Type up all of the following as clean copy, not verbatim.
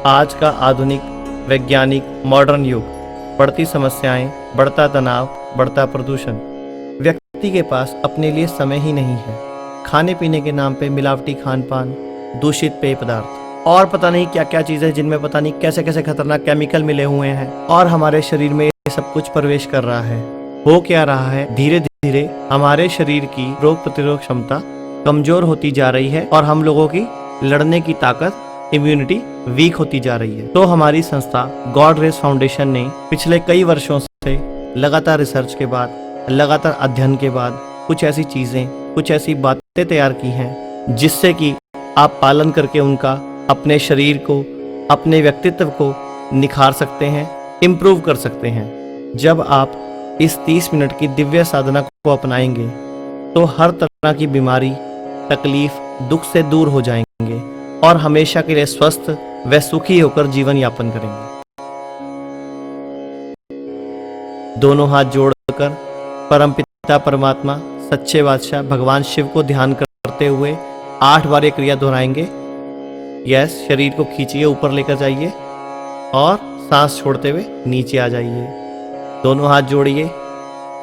आज का आधुनिक वैज्ञानिक मॉडर्न युग, बढ़ती समस्याएं, बढ़ता तनाव, बढ़ता प्रदूषण। व्यक्ति के पास अपने लिए समय ही नहीं है। खाने पीने के नाम पे मिलावटी खान पान, दूषित पेय पदार्थ और पता नहीं क्या क्या चीज़ें जिनमें पता नहीं कैसे कैसे खतरनाक केमिकल मिले हुए हैं और हमारे शरीर में ये सब कुछ प्रवेश कर रहा है। हो क्या रहा है, धीरे धीरे हमारे शरीर की रोग प्रतिरोधक क्षमता कमजोर होती जा रही है और हम लोगों की लड़ने की ताकत, इम्यूनिटी वीक होती जा रही है। तो हमारी संस्था गॉड रेस फाउंडेशन ने पिछले कई वर्षों से लगातार रिसर्च के बाद, लगातार अध्ययन के बाद कुछ ऐसी चीजें, कुछ ऐसी बातें तैयार की हैं जिससे कि आप पालन करके उनका अपने शरीर को, अपने व्यक्तित्व को निखार सकते हैं, इम्प्रूव कर सकते हैं। जब आप इस 30 मिनट की दिव्य साधना को अपनाएंगे तो हर तरह की बीमारी, तकलीफ, दुख से दूर हो जाएंगे और हमेशा के लिए स्वस्थ व सुखी होकर जीवन यापन करेंगे। दोनों हाथ जोड़कर परमपिता परमात्मा, सच्चे बादशाह भगवान शिव को ध्यान करते हुए 8 बार ये क्रिया दोहराएंगे। यस, शरीर को खींचिए, ऊपर लेकर जाइए और सांस छोड़ते हुए नीचे आ जाइए। दोनों हाथ जोड़िए,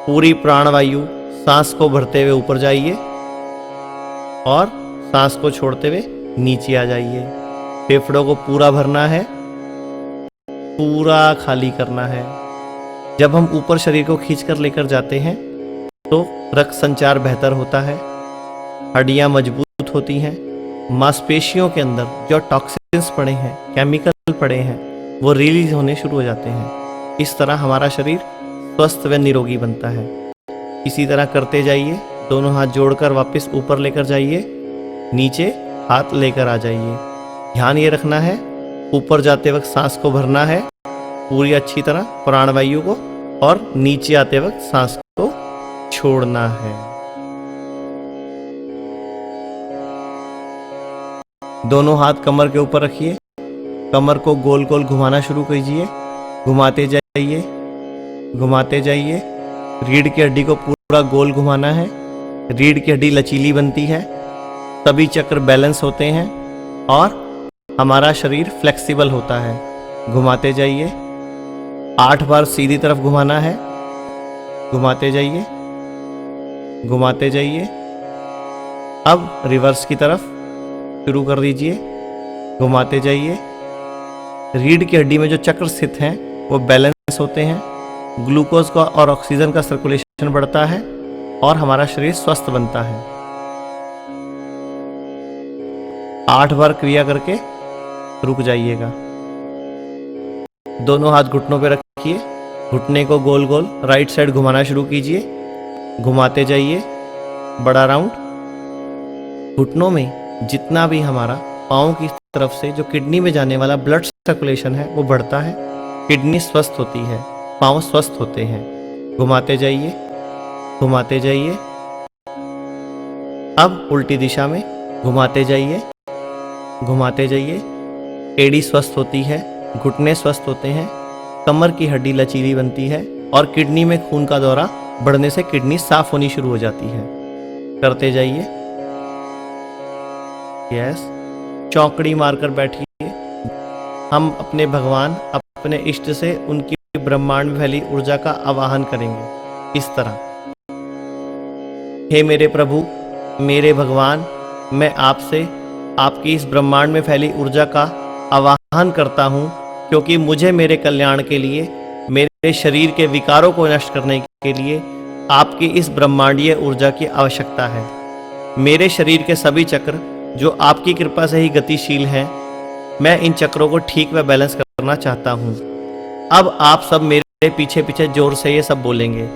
पूरी प्राणवायु सांस को भरते हुए ऊपर जाइए और सांस को छोड़ते हुए नीचे आ जाइए। फेफड़ों को पूरा भरना है, पूरा खाली करना है। जब हम ऊपर शरीर को खींचकर लेकर जाते हैं तो रक्त संचार बेहतर होता है, हड्डियां मजबूत होती हैं, मांसपेशियों के अंदर जो टॉक्सिन्स पड़े हैं, केमिकल पड़े हैं, वो रिलीज होने शुरू हो जाते हैं। इस तरह हमारा शरीर स्वस्थ व निरोगी बनता है। इसी तरह करते जाइए। दोनों हाथ जोड़कर वापस ऊपर लेकर जाइए, नीचे हाथ लेकर आ जाइए। ध्यान ये रखना है, ऊपर जाते वक्त सांस को भरना है पूरी अच्छी तरह प्राणवायु को, और नीचे आते वक्त सांस को छोड़ना है। दोनों हाथ कमर के ऊपर रखिए, कमर को गोल गोल घुमाना शुरू कीजिए। घुमाते जाइए, घुमाते जाइए। रीढ़ की हड्डी को पूरा गोल घुमाना है। रीढ़ की हड्डी लचीली बनती है, सभी चक्र बैलेंस होते हैं और हमारा शरीर फ्लेक्सिबल होता है। घुमाते जाइए। 8 बार सीधी तरफ घुमाना है। घुमाते जाइए, घुमाते जाइए। अब रिवर्स की तरफ शुरू कर दीजिए। घुमाते जाइए। रीढ़ की हड्डी में जो चक्र स्थित हैं वो बैलेंस होते हैं, ग्लूकोज का और ऑक्सीजन का सर्कुलेशन बढ़ता है और हमारा शरीर स्वस्थ बनता है। 8 बार क्रिया करके रुक जाइएगा। दोनों हाथ घुटनों पे रखिए, घुटने को गोल गोल राइट साइड घुमाना शुरू कीजिए। घुमाते जाइए, बड़ा राउंड। घुटनों में जितना भी हमारा पाँव की तरफ से जो किडनी में जाने वाला ब्लड सर्कुलेशन है वो बढ़ता है, किडनी स्वस्थ होती है, पाँव स्वस्थ होते हैं। घुमाते जाइए, घुमाते जाइए। अब उल्टी दिशा में घुमाते जाइए, घुमाते जाइए। एड़ी स्वस्थ होती है, घुटने स्वस्थ होते हैं, कमर की हड्डी लचीली बनती है और किडनी में खून का दौरा बढ़ने से किडनी साफ होनी शुरू हो जाती है। करते जाइए। यस, चौकड़ी मारकर बैठिए। हम अपने भगवान, अपने इष्ट से उनकी ब्रह्मांड में फैली ऊर्जा का आवाहन करेंगे इस तरह। हे मेरे प्रभु, मेरे भगवान, मैं आपसे आपकी इस ब्रह्मांड में फैली ऊर्जा का आवाहन करता हूँ, क्योंकि मुझे मेरे कल्याण के लिए, मेरे शरीर के विकारों को नष्ट करने के लिए आपकी इस ब्रह्मांडीय ऊर्जा की आवश्यकता है। मेरे शरीर के सभी चक्र जो आपकी कृपा से ही गतिशील हैं, मैं इन चक्रों को ठीक व बैलेंस करना चाहता हूँ। अब आप सब मेरे पीछे पीछे जोर से ये सब बोलेंगे।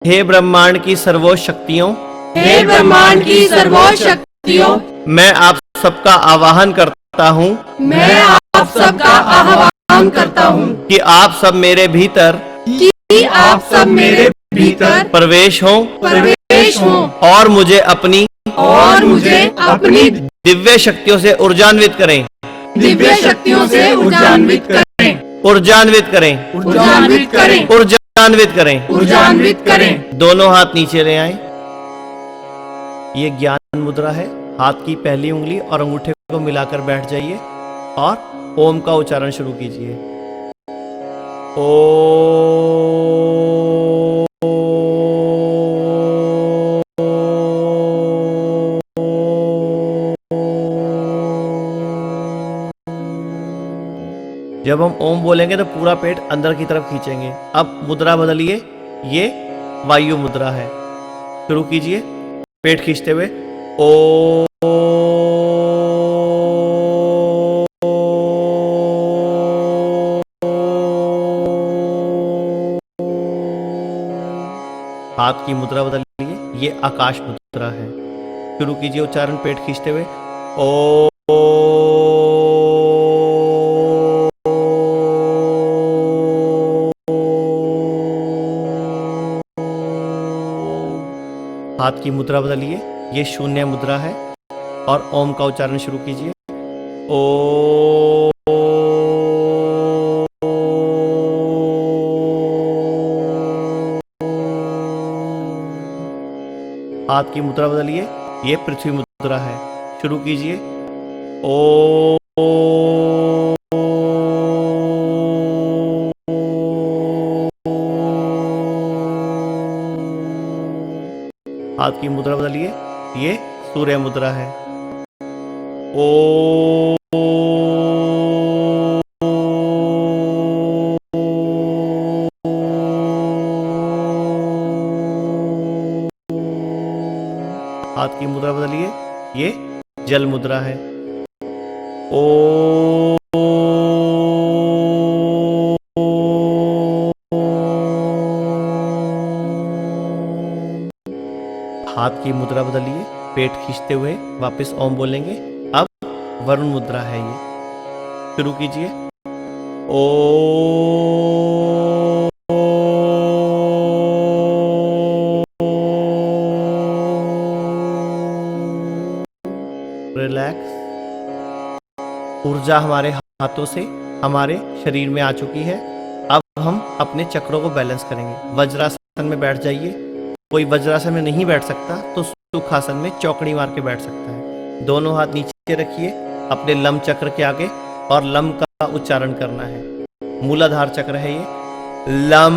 हे ब्रह्मांड की सर्वोच्च शक्तियों, हे ब्रह्मांड की सर्वोच्च शक्तियों, मैं आप सबका आवाहन करता हूँ, मैं आप सबका आह्वान करता हूँ कि आप सब मेरे भीतर, कि आप सब मेरे भीतर प्रवेश हो और मुझे अपनी दिव्य शक्तियों से ऊर्जान्वित करें, दिव्य शक्तियों से ऊर्जान्वित करें, ऊर्जान्वित करें, ऊर्जान्वित करें, ऊर्जान्वित करें, ऊर्जान्वित करें। दोनों हाथ नीचे ले आए। ये ज्ञान मुद्रा है। हाथ की पहली उंगली और अंगूठे को मिलाकर बैठ जाइए। और ओम का उच्चारण शुरू कीजिए। ओ जब हम ओम बोलेंगे तो पूरा पेट अंदर की तरफ खींचेंगे। अब मुद्रा बदलिए, ये वायु मुद्रा है। शुरू कीजिए पेट खींचते हुए। ओ हाथ की मुद्रा बदलिए, ये आकाश मुद्रा है। शुरू कीजिए उच्चारण पेट खींचते हुए। ओ हाथ की मुद्रा बदलिए, ये शून्य मुद्रा है। और ओम का उच्चारण शुरू कीजिए। ओ हाथ की मुद्रा बदलिए, ये पृथ्वी मुद्रा है। शुरू कीजिए। ओ हाथ की मुद्रा बदलिए, ये सूर्य मुद्रा है। ओ हाथ की मुद्रा बदलिए, ये जल मुद्रा है। ओ हाथ की मुद्रा बदलिए, पेट खींचते हुए वापस ओम बोलेंगे। अब वरुण मुद्रा है ये। शुरू कीजिए। ओ रिलैक्स। ऊर्जा हमारे हाथों से हमारे शरीर में आ चुकी है। अब हम अपने चक्रों को बैलेंस करेंगे। वज्रासन में बैठ जाइए। कोई वज्रासन में नहीं बैठ सकता तो सुखासन में चौकड़ी मार के बैठ सकता है। दोनों हाथ नीचे रखिए अपने लंब चक्र के आगे, और लंब का उच्चारण करना है। मूलाधार चक्र है ये। लम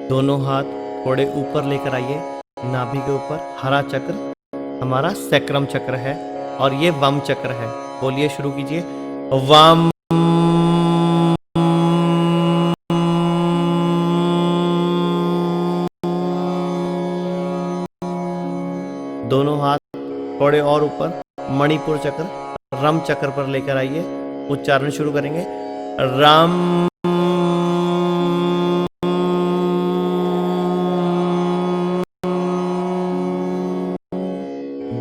दोनों हाथ थोड़े ऊपर लेकर आइए, नाभि के ऊपर। हरा चक्र हमारा सैक्रम चक्र है, और ये वम चक्र है। बोलिए, शुरू कीजिए। वम दोनों हाथ थोड़े और ऊपर मणिपुर चक्र, रम चक्र पर लेकर आइए। उच्चारण शुरू करेंगे। रम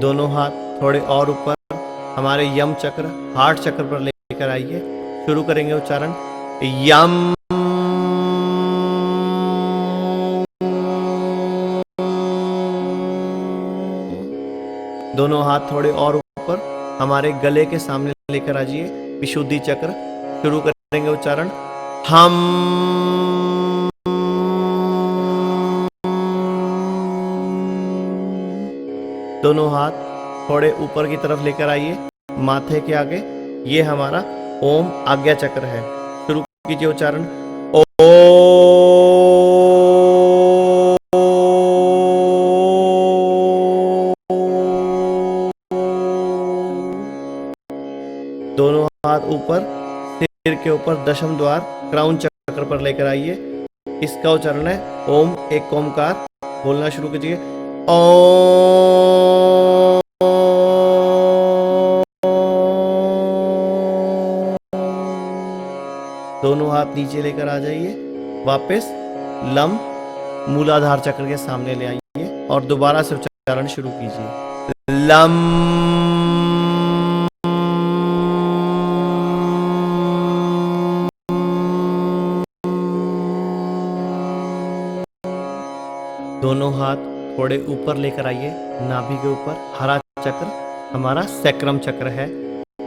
दोनों हाथ थोड़े और ऊपर हमारे यम चक्र, हार्ट चक्र पर लेकर आइए। शुरू करेंगे उच्चारण। यम दोनों हाथ थोड़े और ऊपर हमारे गले के सामने लेकर आ जाइए। विशुद्धि चक्र। शुरू करेंगे उच्चारण। हम दोनों हाथ थोड़े ऊपर की तरफ लेकर आइए, माथे के आगे। ये हमारा ओम आज्ञा चक्र है। शुरू कीजिए उच्चारण। ओ दोनों हाथ ऊपर सिर के ऊपर दशम द्वार क्राउन चक्र पर लेकर आइए। इसका उच्चारण है ओम एक ओमकार। बोलना शुरू कीजिए। ओम दोनों हाथ नीचे लेकर आ जाइए। वापस लम मूलाधार चक्र के सामने ले आइए, और दोबारा से उच्चारण शुरू कीजिए। लम दोनों हाथ थोड़े ऊपर लेकर आइए, नाभि के ऊपर। हरा चक्र हमारा सैक्रम चक्र है,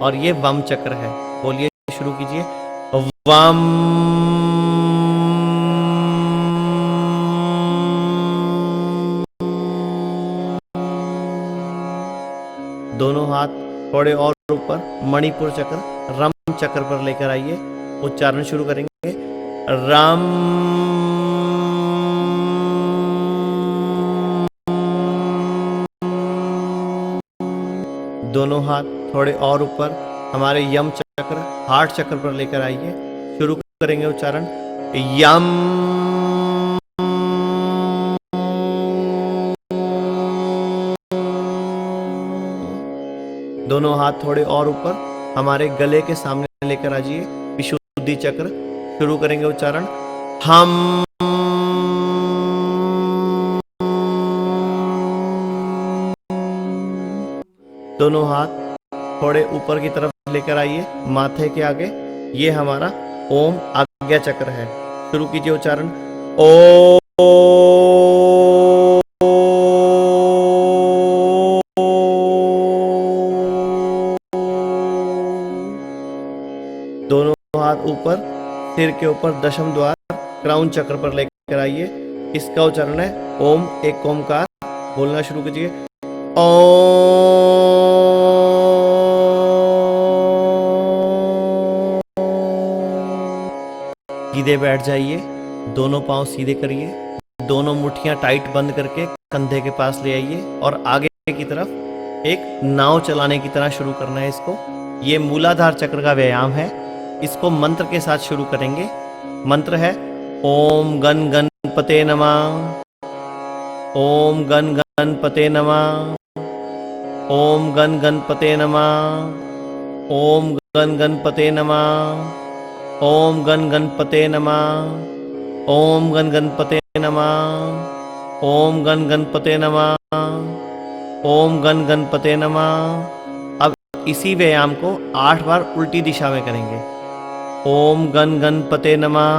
और ये वम चक्र है। बोलिए, शुरू कीजिए। वम दोनों हाथ थोड़े और ऊपर मणिपुर चक्र रम चक्र पर लेकर आइए। उच्चारण शुरू करेंगे। रम दोनों हाथ थोड़े और ऊपर हमारे यम चक्र हार्ट चक्र पर लेकर आइए। शुरू करेंगे उच्चारण। यम दोनों हाथ थोड़े और ऊपर हमारे गले के सामने लेकर आ जाइए। विशुद्धि चक्र शुरू करेंगे उच्चारण। हम दोनों हाथ थोड़े ऊपर की तरफ लेकर आइए माथे के आगे। ये हमारा ओम आज्ञा चक्र है। शुरू कीजिए उच्चारण। ओ दोनों हाथ ऊपर सिर के ऊपर दशम द्वार क्राउन चक्र पर लेकर आइए। इसका उच्चारण है ओम। एक ओमकार बोलना शुरू कीजिए। सीधे बैठ जाइए। दोनों पांव सीधे करिए। दोनों मुट्ठियां टाइट बंद करके कंधे के पास ले आइए और आगे की तरफ एक नाव चलाने की तरह शुरू करना है इसको। ये मूलाधार चक्र का व्यायाम है। इसको मंत्र के साथ शुरू करेंगे। मंत्र है ओम गण गणपते नमः। ओम गण गणपते नमः। ओम गण गणपते नमः। ओम गण गणपते नमः। ओम गण गणपते नमः। ओम गण गणपते नमः। ओम गण गणपते नमः। ओम गण गणपते नमः। अब इसी व्यायाम को 8 बार उल्टी दिशा में करेंगे। ओम गण गणपते नमः।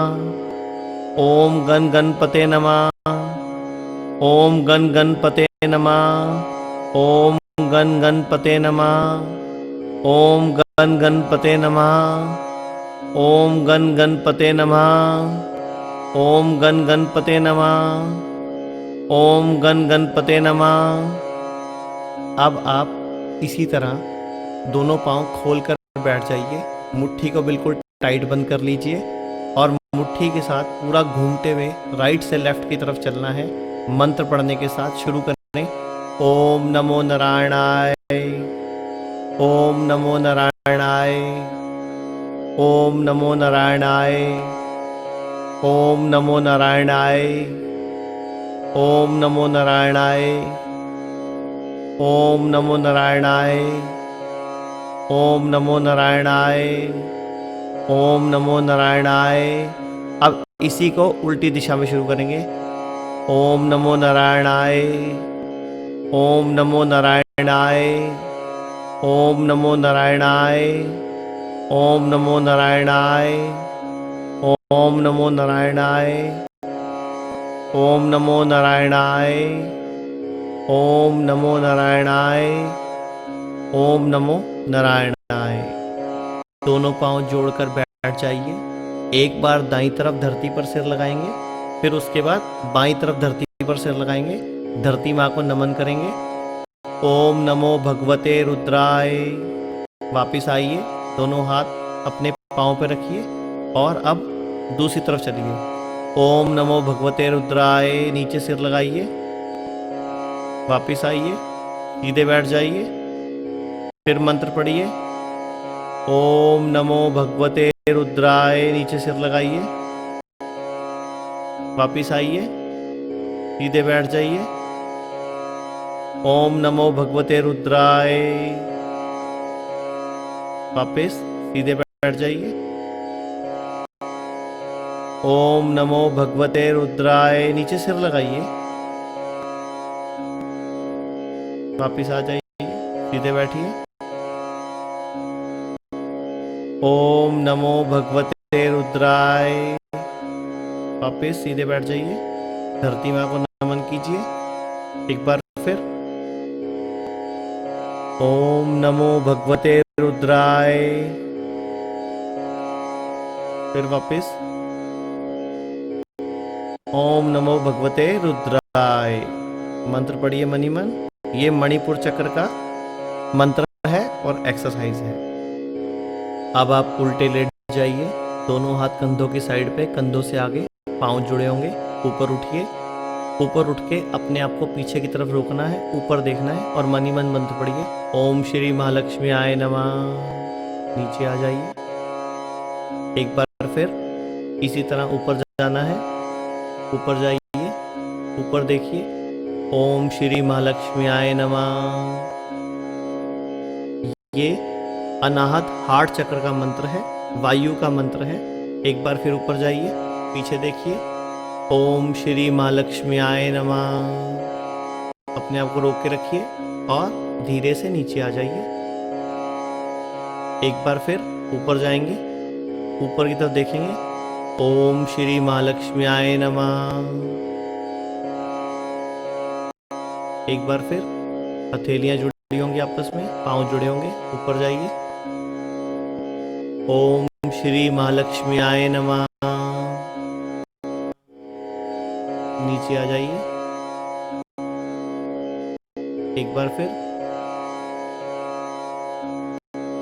ओम गण गणपते नमः। ओम गण गणपते नमः। ओम गण गणपते नमः। ओम गण गणपते नमः। ओम गण गणपते नमः। ओम गण गणपते नमः। ओम गण गणपते नमः। अब आप इसी तरह दोनों पांव खोलकर बैठ जाइए। मुट्ठी को बिल्कुल टाइट बंद कर लीजिए और मुट्ठी के साथ पूरा घूमते हुए राइट से लेफ्ट की तरफ चलना है। मंत्र पढ़ने के साथ शुरू करें। ओम नमो नारायणाय। ओम नमो नारायणाय। ओम नमो नारायणाय। ओम नमो नारायणाय। ओम नमो नारायणाय। ओम नमो नारायणाय। ओम नमो नारायणाय। ओम नमो नारायणाय। अब इसी को उल्टी दिशा में शुरू करेंगे। ओम नमो नारायणाय। ओम नमो नारायणाय। ओम नमो नारायणाय। ओम नमो नारायणाय। ओम नमो नारायणाय। ओम नमो नारायणाय। ओम नमो नारायणाय। ओम नमो नारायणाय। दोनों पांव जोड़कर बैठ जाइए। एक बार दाईं तरफ धरती पर सिर लगाएंगे, फिर उसके बाद बाईं तरफ धरती पर सिर लगाएंगे। धरती माँ को नमन करेंगे। ओम नमो भगवते रुद्राय। वापिस आइए। दोनों हाथ अपने पाँव पर रखिए और अब दूसरी तरफ चलिए। ओम नमो भगवते रुद्राय। नीचे सिर लगाइए। वापिस आइए। सीधे बैठ जाइए। फिर मंत्र पढ़िए। ओम नमो भगवते रुद्राय। नीचे सिर लगाइए। वापिस आइए। सीधे बैठ जाइए। ओम नमो भगवते रुद्राय। वापिस सीधे बैठ जाइए। ओम नमो भगवते रुद्राय। नीचे सिर लगाइए। वापिस आ जाइए। सीधे बैठिए। ओम नमो भगवते रुद्राय। वापिस सीधे बैठ जाइए। धरती माँ को नमन कीजिए एक बार फिर। ओम नमो भगवते रुद्राय। फिर वापिस ओम नमो भगवते रुद्राय। मंत्र पढ़िए मनी मन। ये मणिपुर चक्र का मंत्र है और एक्सरसाइज है। अब आप उल्टे लेट जाइए, दोनों हाथ कंधों की साइड पे, कंधों से आगे पांव जुड़े होंगे। ऊपर उठिए, ऊपर उठ के अपने आप को पीछे की तरफ रोकना है, ऊपर देखना है और मन ही मन मंत्र पढ़िए, ओम श्री महालक्ष्मी आय नमः। नीचे आ जाइए, एक बार फिर इसी तरह ऊपर जाना है, ऊपर जाइए, ऊपर देखिए, ओम श्री महालक्ष्मी आय नमः। ये अनाहत हार्ट चक्र का मंत्र है, वायु का मंत्र है। एक बार फिर ऊपर जाइए, पीछे देखिए, ओम श्री महालक्ष्मी आय नमः। अपने आप को रोक के रखिए और धीरे से नीचे आ जाइए। एक बार फिर ऊपर जाएंगे, ऊपर की तरफ देखेंगे, ओम श्री महालक्ष्मी आय नमः। एक बार फिर हथेलियां जुड़ी होंगी आपस में, पांव जुड़े होंगे, ऊपर जाइए, ओम श्री महालक्ष्मी आय नमः। नीचे आ जाइए, एक बार फिर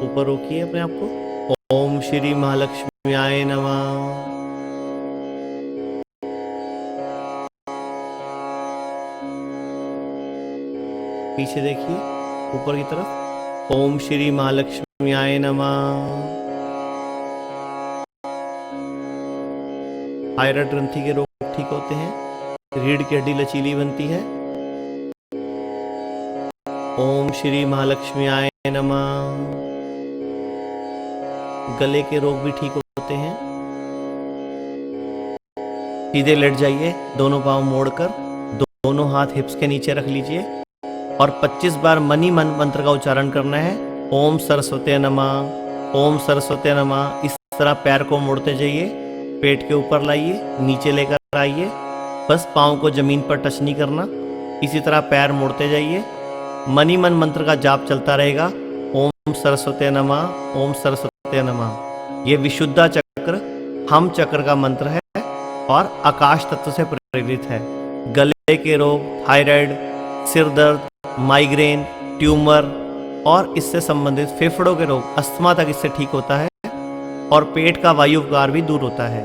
ऊपर रोकिए अपने आप को, ओम श्री महालक्ष्मी आय नमः। पीछे देखिए ऊपर की तरफ, ओम श्री महालक्ष्मी आय नमः। थायराइड ग्रंथि के रोग ठीक होते हैं, रीढ़ की हड्डी लचीली बनती है, ओम श्री महालक्ष्मी आय नमः। गले के रोग भी ठीक होते हैं। सीधे लेट जाइए, दोनों पांव मोड़कर, दोनों हाथ हिप्स के नीचे रख लीजिए और 25 बार मनी मन मंत्र का उच्चारण करना है, ओम सरस्वती नमः, ओम सरस्वती नमः। इस तरह पैर को मोड़ते जाइए, पेट के ऊपर लाइए, नीचे लेकर आइए, बस पाँव को जमीन पर टच नहीं करना। इसी तरह पैर मोड़ते जाइए, मनी मन मंत्र का जाप चलता रहेगा, ओम सरस्वती नमः, ओम सरस्वती नमः। ये विशुद्धा चक्र हम चक्र का मंत्र है और आकाश तत्व से प्रेरित है। गले के रोग, थायराइड, सिर दर्द, माइग्रेन, ट्यूमर और इससे संबंधित फेफड़ों के रोग, अस्थमा तक इससे ठीक होता है और पेट का वायु विकार भी दूर होता है।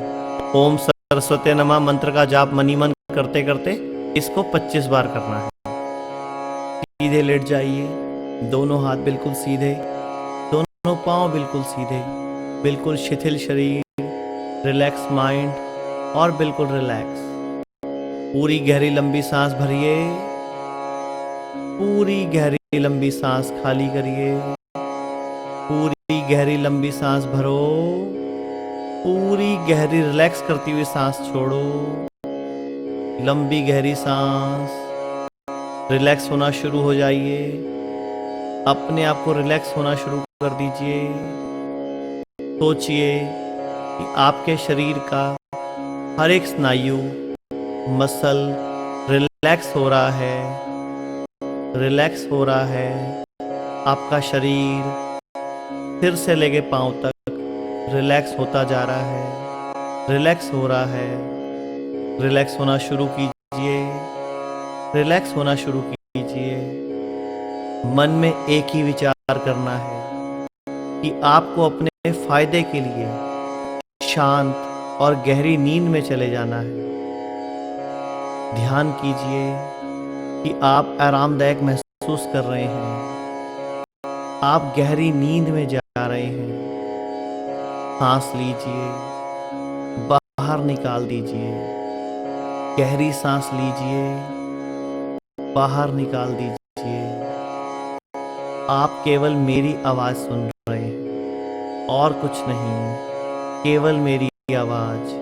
ओम सरस्वती नमः मंत्र का जाप मनी मन करते करते इसको 25 बार करना है। सीधे लेट जाइए, दोनों हाथ बिल्कुल सीधे, दोनों पांव बिल्कुल सीधे, बिल्कुल शिथिल शरीर, रिलैक्स माइंड और बिल्कुल रिलैक्स। पूरी गहरी लंबी सांस भरिए, पूरी गहरी लंबी सांस खाली करिए, पूरी गहरी लंबी सांस भरो, पूरी गहरी रिलैक्स करती हुई सांस छोड़ो। लंबी गहरी सांस, रिलैक्स होना शुरू हो जाइए, अपने आप को रिलैक्स होना शुरू कर दीजिए। सोचिए कि आपके शरीर का हर एक स्नायु, मसल रिलैक्स हो रहा है, रिलैक्स हो रहा है। आपका शरीर सिर से लेके पांव तक रिलैक्स होता जा रहा है, रिलैक्स हो रहा है। रिलैक्स होना शुरू कीजिए, रिलैक्स होना शुरू कीजिए। मन में एक ही विचार करना है कि आपको अपने फायदे के लिए शांत और गहरी नींद में चले जाना है। ध्यान कीजिए कि आप आरामदायक महसूस कर रहे हैं, आप गहरी नींद में जा रहे हैं। सांस लीजिए, बाहर निकाल दीजिए, गहरी सांस लीजिए, बाहर निकाल दीजिए। आप केवल मेरी आवाज सुन रहे हैं और कुछ नहीं, केवल मेरी आवाज।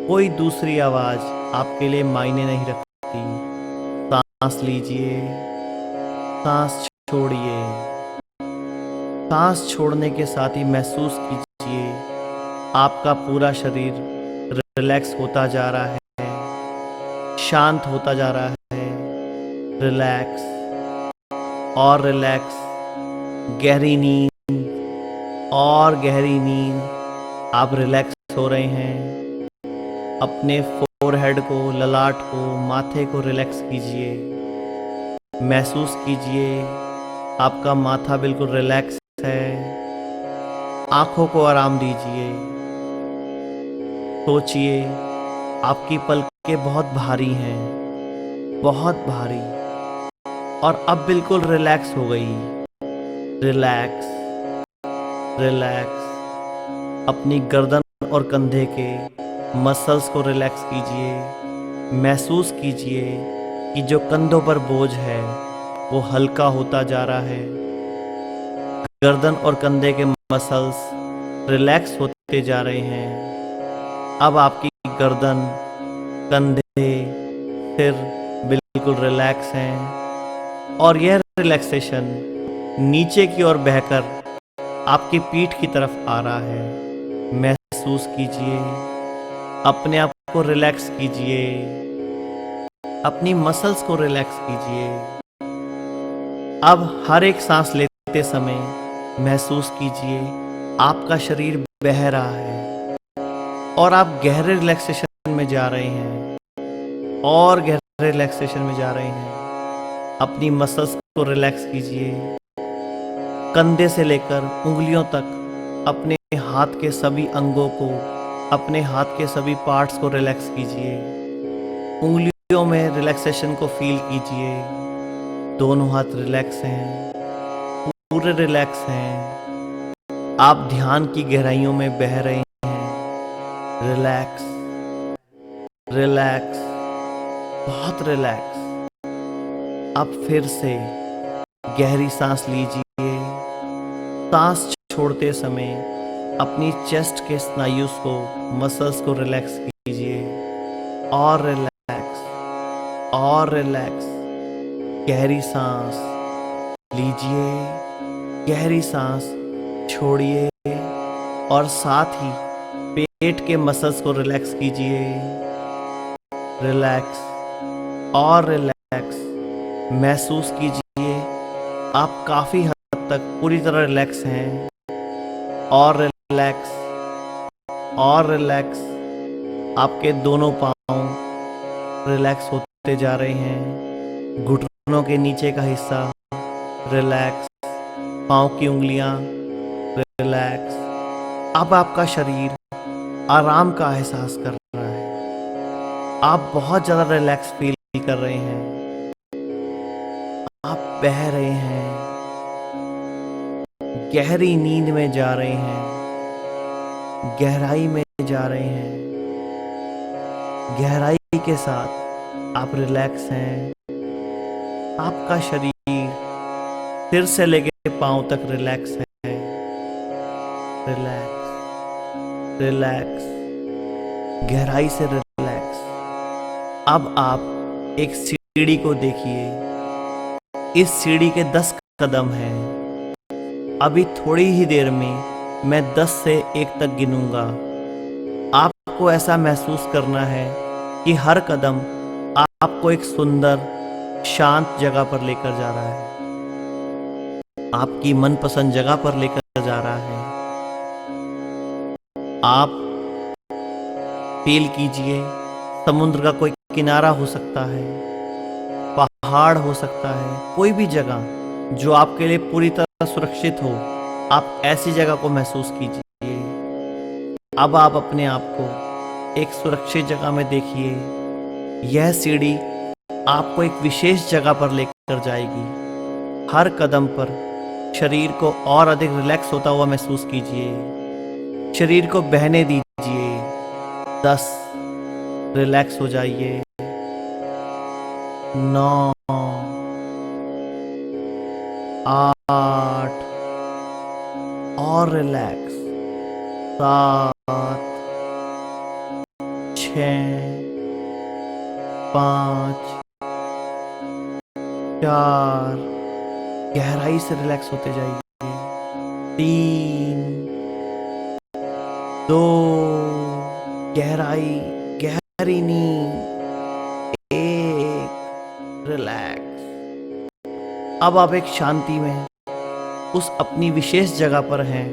कोई दूसरी आवाज आपके लिए मायने नहीं रखती। सांस लीजिए, सांस छोड़िए। सांस छोड़ने के साथ ही महसूस कीजिए आपका पूरा शरीर रिलैक्स होता जा रहा है, शांत होता जा रहा है। रिलैक्स और रिलैक्स, गहरी नींद और गहरी नींद। आप रिलैक्स हो रहे हैं। अपने फोरहेड को, ललाट को, माथे को रिलैक्स कीजिए। महसूस कीजिए आपका माथा बिल्कुल रिलैक्स है। आंखों को आराम दीजिए। सोचिए, आपकी पलकें बहुत भारी हैं, बहुत भारी, और अब बिल्कुल रिलैक्स हो गई। Relax, relax. अपनी गर्दन और कंधे के मसल्स को रिलैक्स कीजिए। महसूस कीजिए कि जो कंधों पर बोझ है वो हल्का होता जा रहा है। गर्दन और कंधे के मसल्स रिलैक्स होते जा रहे हैं। अब आपकी गर्दन, कंधे, सिर बिल्कुल रिलैक्स हैं और यह रिलैक्सेशन नीचे की ओर बहकर आपकी पीठ की तरफ आ रहा है। महसूस कीजिए, अपने आप को रिलैक्स कीजिए, अपनी मसल्स को रिलैक्स कीजिए। अब हर एक सांस लेते समय महसूस कीजिए आपका शरीर बह रहा है और आप गहरे रिलैक्सेशन में जा रहे हैं और गहरे रिलैक्सेशन में जा रहे हैं। अपनी मसल्स को रिलैक्स कीजिए। कंधे से लेकर उंगलियों तक अपने हाथ के सभी अंगों को, अपने हाथ के सभी पार्ट्स को रिलैक्स कीजिए। उंगलियों में रिलैक्सेशन को फील कीजिए। दोनों हाथ रिलैक्स हैं, पूरे रिलैक्स हैं। आप ध्यान की गहराइयों में बह रहे हैं। रिलैक्स, रिलैक्स, बहुत रिलैक्स। अब फिर से गहरी सांस लीजिए। सांस छोड़ते समय अपनी चेस्ट के स्नायुस को, मसल्स को रिलैक्स कीजिए और रिलैक्स और रिलैक्स। गहरी सांस लीजिए, गहरी सांस छोड़िए और साथ ही पेट के मसल्स को रिलैक्स कीजिए। रिलैक्स और रिलैक्स। महसूस कीजिए आप काफ़ी हद तक पूरी तरह रिलैक्स हैं और रिलैक्स और रिलैक्स। आपके दोनों पाँव रिलैक्स होते जा रहे हैं। घुटनों के नीचे का हिस्सा रिलैक्स, पाँव की उंगलियां रिलैक्स। अब आपका शरीर आराम का एहसास कर रहा है। आप बहुत ज़्यादा रिलैक्स फील कर रहे हैं। आप बह रहे हैं, गहरी नींद में जा रहे हैं, गहराई में जा रहे हैं। गहराई के साथ आप रिलैक्स हैं। आपका शरीर सिर से लेके पांव तक रिलैक्स है। रिलैक्स, रिलैक्स, गहराई से रिलैक्स। अब आप एक सीढ़ी को देखिए। इस सीढ़ी के 10 कदम हैं। अभी थोड़ी ही देर में मैं 10 से 1 तक गिनूंगा। आपको ऐसा महसूस करना है कि हर कदम आपको एक सुंदर, शांत जगह पर लेकर जा रहा है, आपकी मनपसंद जगह पर लेकर जा रहा है। आप फील कीजिए, समुद्र का कोई किनारा हो सकता है, पहाड़ हो सकता है, कोई भी जगह जो आपके लिए पूरी तरह सुरक्षित हो। आप ऐसी जगह को महसूस कीजिए। अब आप अपने आप को एक सुरक्षित जगह में देखिए। यह सीढ़ी आपको एक विशेष जगह पर लेकर जाएगी। हर कदम पर शरीर को और अधिक रिलैक्स होता हुआ महसूस कीजिए। शरीर को बहने दीजिए। 10, रिलैक्स हो जाइए। 9, 8 और रिलैक्स। 7, 6, 5, 4, गहराई से रिलैक्स होते जाइए। 3, 2, गहरी नींद। 1, रिलैक्स। अब आप एक शांति में उस अपनी विशेष जगह पर हैं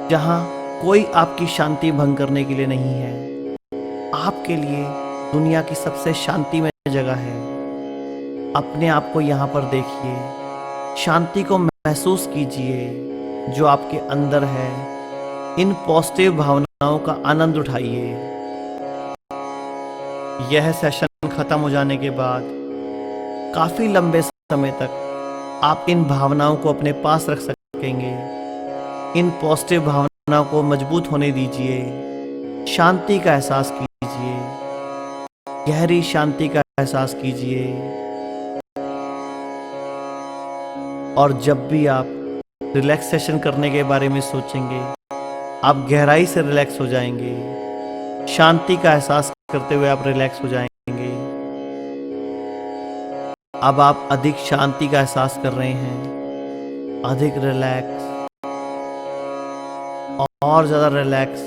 जहां कोई आपकी शांति भंग करने के लिए नहीं है। आपके लिए दुनिया की सबसे शांतिमय जगह है। अपने आप को यहाँ पर देखिए, शांति को महसूस कीजिए जो आपके अंदर है। इन पॉजिटिव भावनाओं का आनंद उठाइए। यह सेशन खत्म हो जाने के बाद काफी लंबे समय तक आप इन भावनाओं को अपने पास रख सकेंगे। इन पॉजिटिव भावनाओं को मजबूत होने दीजिए। शांति का एहसास कीजिए, गहरी शांति का एहसास कीजिए। और जब भी आप रिलैक्सेशन करने के बारे में सोचेंगे, आप गहराई से रिलैक्स हो जाएंगे। शांति का एहसास करते हुए आप रिलैक्स हो जाएंगे। अब आप अधिक शांति का एहसास कर रहे हैं, अधिक रिलैक्स, और ज़्यादा रिलैक्स।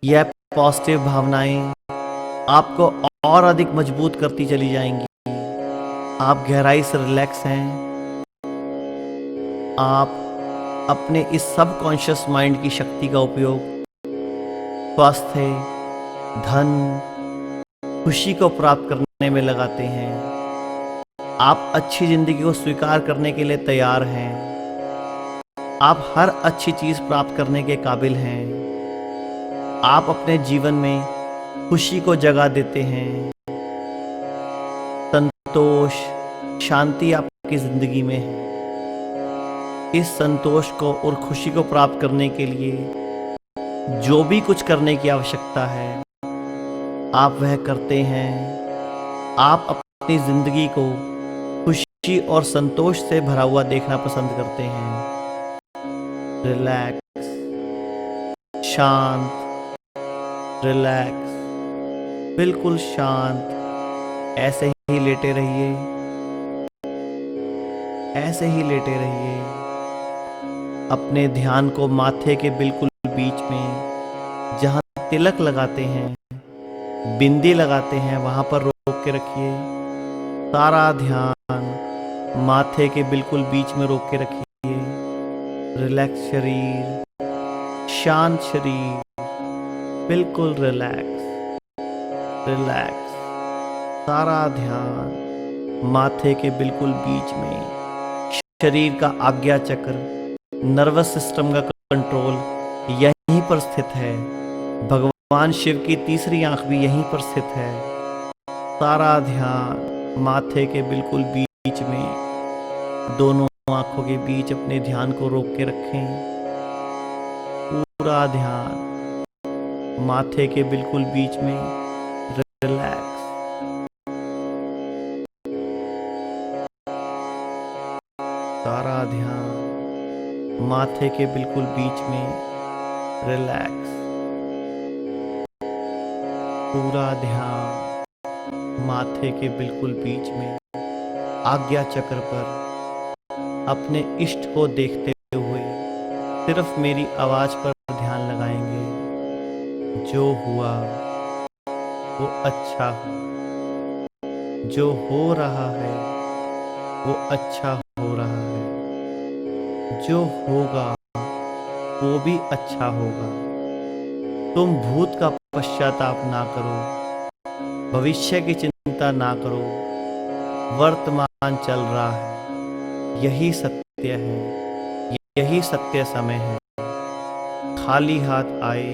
यह पॉजिटिव भावनाएं आपको और अधिक मजबूत करती चली जाएंगी। आप गहराई से रिलैक्स हैं। आप अपने इस सबकॉन्शियस माइंड की शक्ति का उपयोग स्वास्थ्य, धन, खुशी को प्राप्त करने में लगाते हैं। आप अच्छी जिंदगी को स्वीकार करने के लिए तैयार हैं। आप हर अच्छी चीज प्राप्त करने के काबिल हैं। आप अपने जीवन में खुशी को जगा देते हैं। संतोष, शांति आपकी जिंदगी में है। इस संतोष को और खुशी को प्राप्त करने के लिए जो भी कुछ करने की आवश्यकता है, आप वह करते हैं। आप अपनी जिंदगी को खुशी और संतोष से भरा हुआ देखना पसंद करते हैं। रिलैक्स, शांत, रिलैक्स, बिल्कुल शांत। ऐसे ही लेटे रहिए, ऐसे ही लेटे रहिए। अपने ध्यान को माथे के बिल्कुल बीच में, जहां तिलक लगाते हैं, बिंदी लगाते हैं, वहां पर रोक के रखिए। सारा ध्यान माथे के बिल्कुल बीच में रोक के रखिए। रिलैक्स शरीर, शांत शरीर, बिल्कुल रिलैक्स, रिलैक्स। सारा ध्यान माथे के बिल्कुल बीच में। शरीर का आज्ञा चक्र, नर्वस सिस्टम का कंट्रोल यहीं पर स्थित है। भगवान शिव की तीसरी आंख भी यहीं पर स्थित है। सारा ध्यान माथे के बिल्कुल बीच में, दोनों आंखों के बीच अपने ध्यान को रोक के रखें। पूरा ध्यान माथे के बिल्कुल बीच में। रिलैक्स, सारा ध्यान माथे के बिल्कुल बीच में। रिलैक्स, पूरा ध्यान माथे के बिल्कुल बीच में। आज्ञा चक्र पर अपने इष्ट को देखते हुए सिर्फ मेरी आवाज पर ध्यान लगाएंगे। जो हुआ वो अच्छा हो, जो हो रहा है वो अच्छा हो रहा है, जो होगा वो भी अच्छा होगा। तुम भूत का पश्चाताप ना करो, भविष्य की चिंता ना करो। वर्तमान चल रहा है, यही सत्य है, यही सत्य समय है। खाली हाथ आए,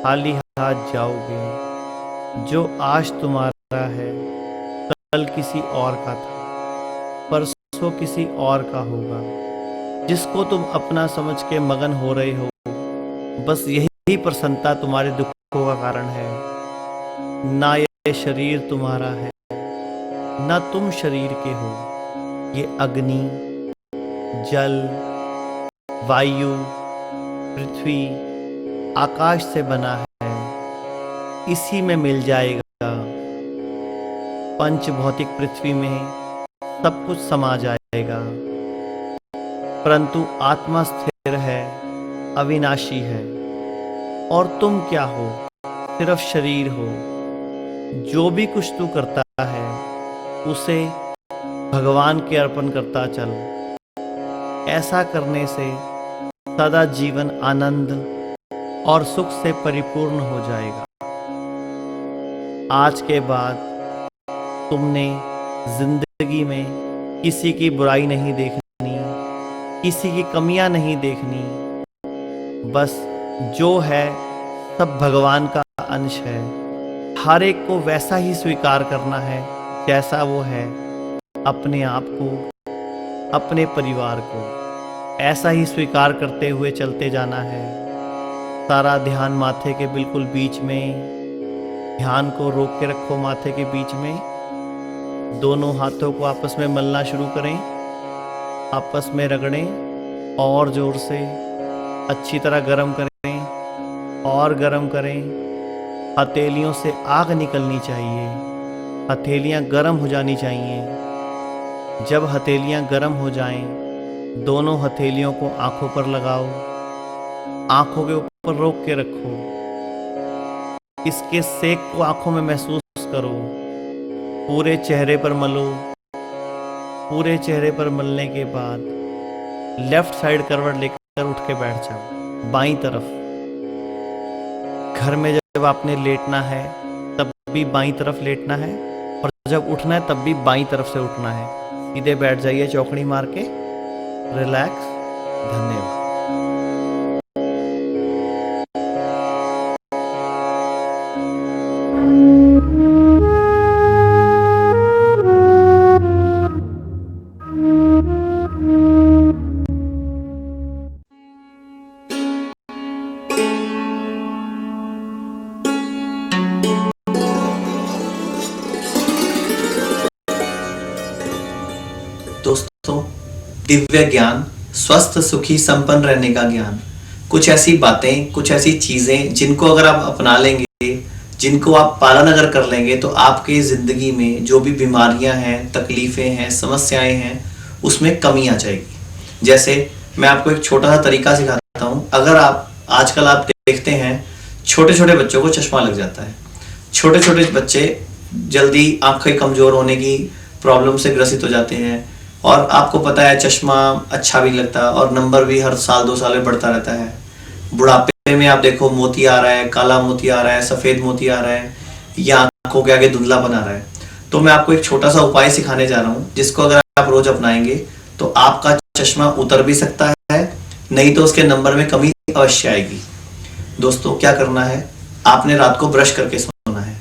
खाली हाथ जाओगे। जो आज तुम्हारा है कल किसी और का था, परसों किसी और का होगा। जिसको तुम अपना समझ के मगन हो रहे हो, बस यही प्रसन्नता तुम्हारे दुखों का कारण है। ना ये शरीर तुम्हारा है, ना तुम शरीर के हो। ये अग्नि, जल, वायु, पृथ्वी, आकाश से बना है। इसी में मिल जाएगा। पंच भौतिक पृथ्वी में सब कुछ समा जाएगा। परंतु आत्मा स्थिर है, अविनाशी है। और तुम क्या हो? सिर्फ शरीर हो। जो भी कुछ तू करता है उसे भगवान के अर्पण करता चल। ऐसा करने से सदा जीवन आनंद और सुख से परिपूर्ण हो जाएगा। आज के बाद तुमने जिंदगी में किसी की बुराई नहीं देखनी, किसी की कमियां नहीं देखनी, बस जो है सब भगवान का अंश है। हर एक को वैसा ही स्वीकार करना है जैसा वो है, अपने आप को, अपने परिवार को ऐसा ही स्वीकार करते हुए चलते जाना है। सारा ध्यान माथे के बिल्कुल बीच में, ध्यान को रोक के रखो माथे के बीच में। दोनों हाथों को आपस में मलना शुरू करें, आपस में रगड़ें और जोर से अच्छी तरह गरम करें और गरम करें। हथेलियों से आग निकलनी चाहिए, हथेलियां गरम हो जानी चाहिए। जब हथेलियां गरम हो जाएं, दोनों हथेलियों को आंखों पर लगाओ, आंखों के ऊपर रोक के रखो। इसके सेक को आंखों में महसूस करो, पूरे चेहरे पर मलो। पूरे चेहरे पर मलने के बाद लेफ्ट साइड करवट लेकर उठ के बैठ जाओ बाईं तरफ। घर में जब आपने लेटना है तब भी बाईं तरफ लेटना है, और जब उठना है तब भी बाईं तरफ से उठना है। सीधे बैठ जाइए चौकड़ी मार के, रिलैक्स। धन्यवाद। दोस्तों, दिव्य ज्ञान, स्वस्थ सुखी संपन्न रहने का ज्ञान, कुछ ऐसी बातें, कुछ ऐसी चीजें जिनको अगर आप अपना लेंगे, जिनको आप पालन अगर कर लेंगे, तो आपके जिंदगी में जो भी बीमारियां हैं, तकलीफें हैं, समस्याएं हैं, उसमें कमी आ जाएगी। जैसे मैं आपको एक छोटा सा तरीका सिखाता हूँ। अगर आप आजकल आप देखते हैं छोटे छोटे बच्चों को चश्मा लग जाता है। छोटे छोटे बच्चे जल्दी आंखें कमजोर होने की प्रॉब्लम से ग्रसित हो जाते हैं, और आपको पता है चश्मा अच्छा भी लगता है और नंबर भी हर साल 2 साल में बढ़ता रहता है। बुढ़ापे में आप देखो मोती आ रहा है, काला मोती आ रहा है, सफेद मोती आ रहा है, या आंखों के आगे धुंधलापन आ रहा है। तो मैं आपको एक छोटा सा उपाय सिखाने जा रहा हूँ, जिसको अगर आप रोज अपनाएंगे तो आपका चश्मा उतर भी सकता है, नहीं तो उसके नंबर में कमी अवश्य आएगी। दोस्तों, क्या करना है, आपने रात को ब्रश करके सोना है।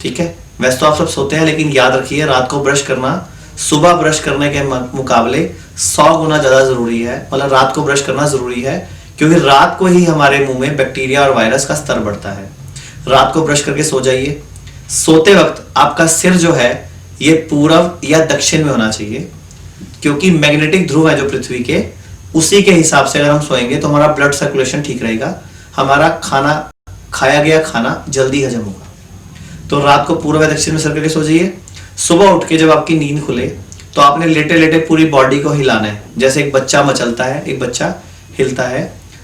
ठीक है, वैसे तो आप सब सोते हैं, लेकिन याद रखिए रात को ब्रश करना सुबह ब्रश करने के मुकाबले 100 गुना ज्यादा जरूरी है। मतलब रात को ब्रश करना जरूरी है, क्योंकि रात को ही हमारे मुंह में बैक्टीरिया और वायरस का स्तर बढ़ता है। रात को ब्रश करके सो जाइए। सोते वक्त आपका सिर जो है ये पूर्व या दक्षिण में होना चाहिए, क्योंकि मैग्नेटिक ध्रुव है जो पृथ्वी के, उसी के हिसाब से अगर हम सोएंगे तो हमारा ब्लड सर्कुलेशन ठीक रहेगा, हमारा खाना, खाया गया खाना जल्दी हजम होगा। तो रात को पूर्व या दक्षिण में सर करके सो जाइए। सुबह उठ के जब आपकी नींद खुले तो आपने लेटे लेटे पूरी बॉडी को हिलाना है, जैसे एक बच्चा मचलता है, एक बच्चा हिलता है।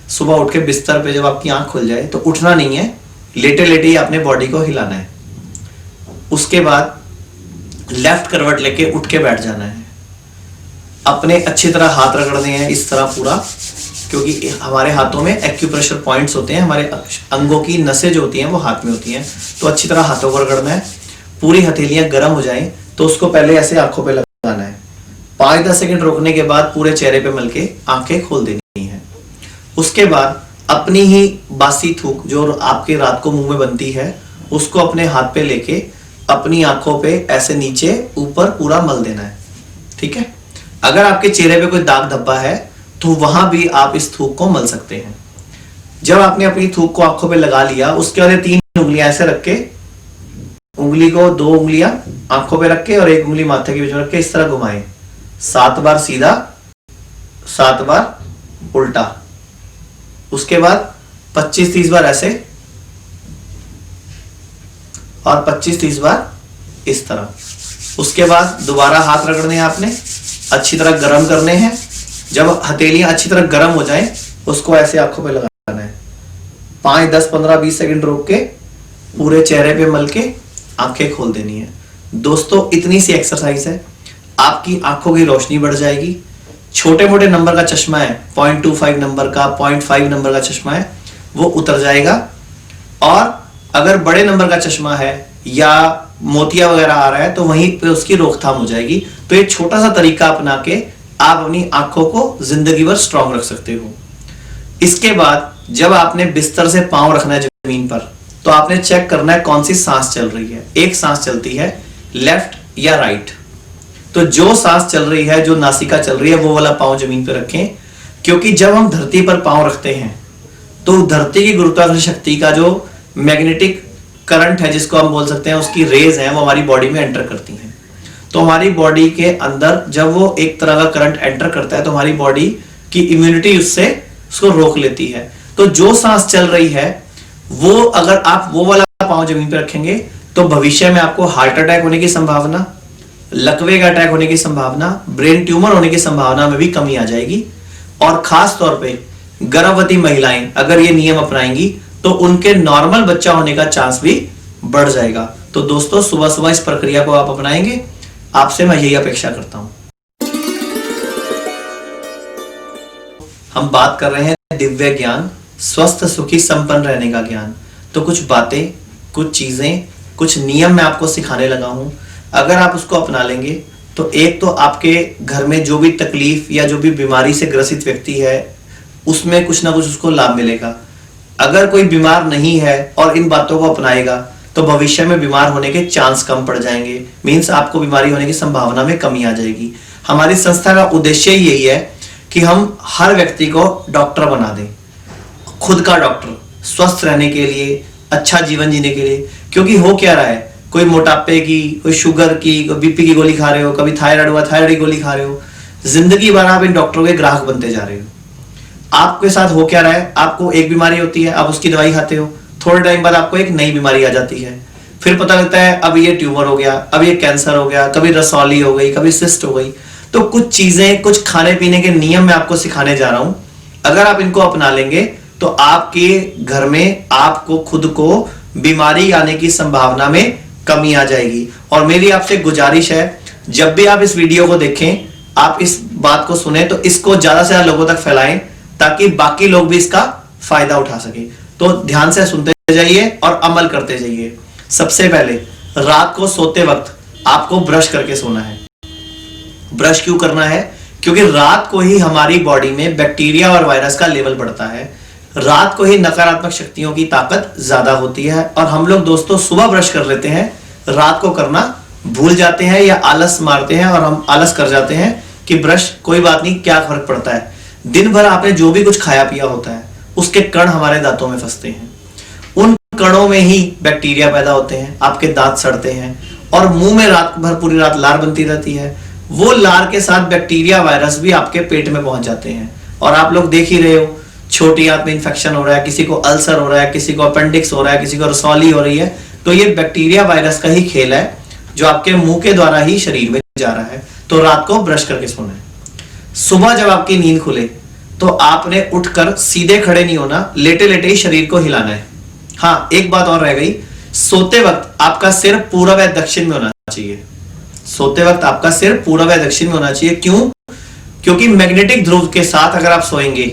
सुबह उठ के बिस्तर पे जब आपकी आंख खुल जाए तो उठना नहीं है, लेटे लेटे ही आपने बॉडी को हिलाना है। उसके बाद लेफ्ट करवट लेके उठ के बैठ जाना है। अपने अच्छी तरह हाथ रगड़ने हैं इस तरह पूरा, क्योंकि हमारे हाथों में एक्यूप्रेशर पॉइंट्स होते हैं, हमारे अंगों की नसें जो होती हैं वो हाथ में होती हैं। तो अच्छी तरह हाथों को रगड़ना है। पूरी हथेलियां गर्म हो जाएं तो उसको पहले ऐसे आंखों पे लगाना है। 5-10 सेकंड रोकने के बाद पूरे चेहरे पे मल के आंखें खोल देनी है। उसके बाद अपनी ही बासी थूक जो आपके रात को मुंह में बनती है, उसको अपने हाथ पे लेके अपनी आंखों पे ऐसे नीचे ऊपर पूरा मल देना है। ठीक है, अगर आपके चेहरे पे कोई दाग धब्बा है तो वहां भी आप इस थूक को मल सकते हैं। जब आपने अपनी थूक को आंखों पे लगा लिया, उसके बाद 3 उंगलियां ऐसे रख के, उंगली को 2 उंगलियां आंखों पे रख के और 1 उंगली माथे के बीच में रख के इस तरह घुमाएं। 7 बार सीधा, 7 बार उल्टा। उसके बाद 25-30 बार ऐसे और 25-30 बार इस तरह। उसके बाद दोबारा हाथ रगड़ने हैं आपने, अच्छी तरह गर्म करने हैं। जब हथेलियां अच्छी तरह गर्म हो जाएं, उसको ऐसे आंखों पे लगाना है। 5, 10, 15, 20 सेकंड रोक के पूरे चेहरे पे मल के आंखें खोल देनी है। दोस्तों, इतनी सी एक्सरसाइज है, आपकी आंखों की रोशनी बढ़ जाएगी। छोटे मोटे नंबर का चश्मा है, 0.25 नंबर का, 0.5 नंबर का चश्मा है, वो उतर जाएगा। और अगर बड़े नंबर का चश्मा है या मोतिया वगैरह आ रहा है तो वहीं पे उसकी रोकथाम हो जाएगी। तो एक छोटा सा तरीका अपना के आप अपनी आंखों को जिंदगी भर स्ट्रांग रख सकते हो। इसके बाद जब आपने बिस्तर से पांव रखना है जमीन पर, तो आपने चेक करना है कौन सी सांस चल रही है। एक सांस चलती है लेफ्ट या राइट। तो जो सांस चल रही है, जो नासिका चल रही है, वो वाला पांव जमीन पर रखें, क्योंकि जब हम धरती पर पांव रखते हैं तो धरती की गुरुत्वाकर्षण शक्ति का जो मैग्नेटिक करंट है, जिसको हम बोल सकते हैं, उसकी रेज है, वो हमारी बॉडी में एंटर करती हैं। तो हमारी बॉडी के अंदर जब वो एक तरह का करंट एंटर करता है तो हमारी बॉडी की इम्यूनिटी उसको रोक लेती है। तो जो सांस चल रही है वो अगर आप वो वाला पांव जमीन पर रखेंगे तो भविष्य में आपको हार्ट अटैक होने की संभावना, लकवे का अटैक होने की संभावना, ब्रेन ट्यूमर होने की संभावना में भी कमी आ जाएगी। और खास तौर पे गर्भवती महिलाएं अगर ये नियम अपनाएंगी तो उनके नॉर्मल बच्चा होने का चांस भी बढ़ जाएगा। तो दोस्तों, सुबह सुबह इस प्रक्रिया को आप अपनाएंगे, आपसे मैं यही अपेक्षा करता हूं। हम बात कर रहे हैं दिव्य ज्ञान, स्वस्थ सुखी संपन्न रहने का ज्ञान। तो कुछ बातें, कुछ चीजें, कुछ नियम मैं आपको सिखाने लगा हूं। अगर आप उसको अपना लेंगे तो एक तो आपके घर में जो भी तकलीफ या जो भी बीमारी से ग्रसित व्यक्ति है उसमें कुछ ना कुछ उसको लाभ मिलेगा। अगर कोई बीमार नहीं है और इन बातों को अपनाएगा तो भविष्य में बीमार होने के चांस कम पड़ जाएंगे। मींस आपको बीमारी होने की संभावना में कमी आ जाएगी। हमारी संस्था का उद्देश्य यही है कि हम हर व्यक्ति को डॉक्टर बना दें, खुद का डॉक्टर, स्वस्थ रहने के लिए, अच्छा जीवन जीने के लिए। क्योंकि हो क्या रहा है, कोई मोटापे की, कोई शुगर की, कोई बीपी की गोली खा रहे हो, कभी थायराइड हुआ थायराइड की गोली खा रहे हो, जिंदगी भर आप इन डॉक्टरों के ग्राहक बनते जा रहे हो। आपके साथ हो क्या रहा है, आपको एक बीमारी होती है, आप उसकी दवाई खाते हो, थोड़े टाइम बाद आपको एक नई बीमारी आ जाती है, फिर पता लगता है अब ये ट्यूमर हो गया, अब ये कैंसर हो गया, कभी रसौली हो गई, कभी सिस्ट हो गई। तो कुछ चीजें, कुछ खाने पीने के नियम मैं आपको सिखाने जा रहा हूं। अगर आप इनको अपना लेंगे तो आपके घर में आपको खुद को बीमारी आने की संभावना में कमी आ जाएगी। और मेरी आपसे गुजारिश है, जब भी आप इस वीडियो को देखें, आप इस बात को सुने तो इसको ज्यादा से ज्यादा लोगों तक फैलाएं ताकि बाकी लोग भी इसका फायदा उठा सके। तो ध्यान से सुनते जाइए और अमल करते जाइए। सबसे पहले, रात को सोते वक्त आपको ब्रश करके सोना है। ब्रश क्यों करना है? क्योंकि रात को ही हमारी बॉडी में बैक्टीरिया और वायरस का लेवल बढ़ता है। रात को ही नकारात्मक शक्तियों की ताकत ज्यादा होती है। और हम लोग दोस्तों सुबह ब्रश कर लेते हैं, रात को करना भूल जाते हैं या आलस मारते हैं, और हम आलस कर जाते हैं कि ब्रश कोई बात नहीं, क्या फर्क पड़ता है। दिन भर आपने जो भी कुछ खाया पिया होता है उसके कण हमारे दांतों में फंसते हैं। उन कणों में ही बैक्टीरिया पैदा होते हैं, आपके दांत सड़ते हैं और मुंह में रात भर पूरी रात लार बनती रहती है। वो लार के साथ बैक्टीरिया वायरस भी आपके पेट में पहुंच जाते हैं। और आप लोग देख ही रहे हो, छोटी आंत में इंफेक्शन हो रहा है, किसी को अल्सर हो रहा है, किसी को अपेंडिक्स हो रहा है, किसी को रसौली हो रही है। तो ये बैक्टीरिया वायरस का ही खेल है जो आपके मुंह के द्वारा ही शरीर में जा रहा है। तो रात को ब्रश करके सोना है। सुबह जब आपकी नींद खुले तो आपने उठकर सीधे खड़े नहीं होना, लेटे लेटे ही शरीर को हिलाना है। हाँ, एक बात और रह गई, सोते वक्त आपका सिर पूर्व या दक्षिण में होना चाहिए। सोते वक्त आपका सिर पूर्व या दक्षिण में होना चाहिए। क्यों? क्योंकि मैग्नेटिक ध्रुव के साथ अगर आप सोएंगे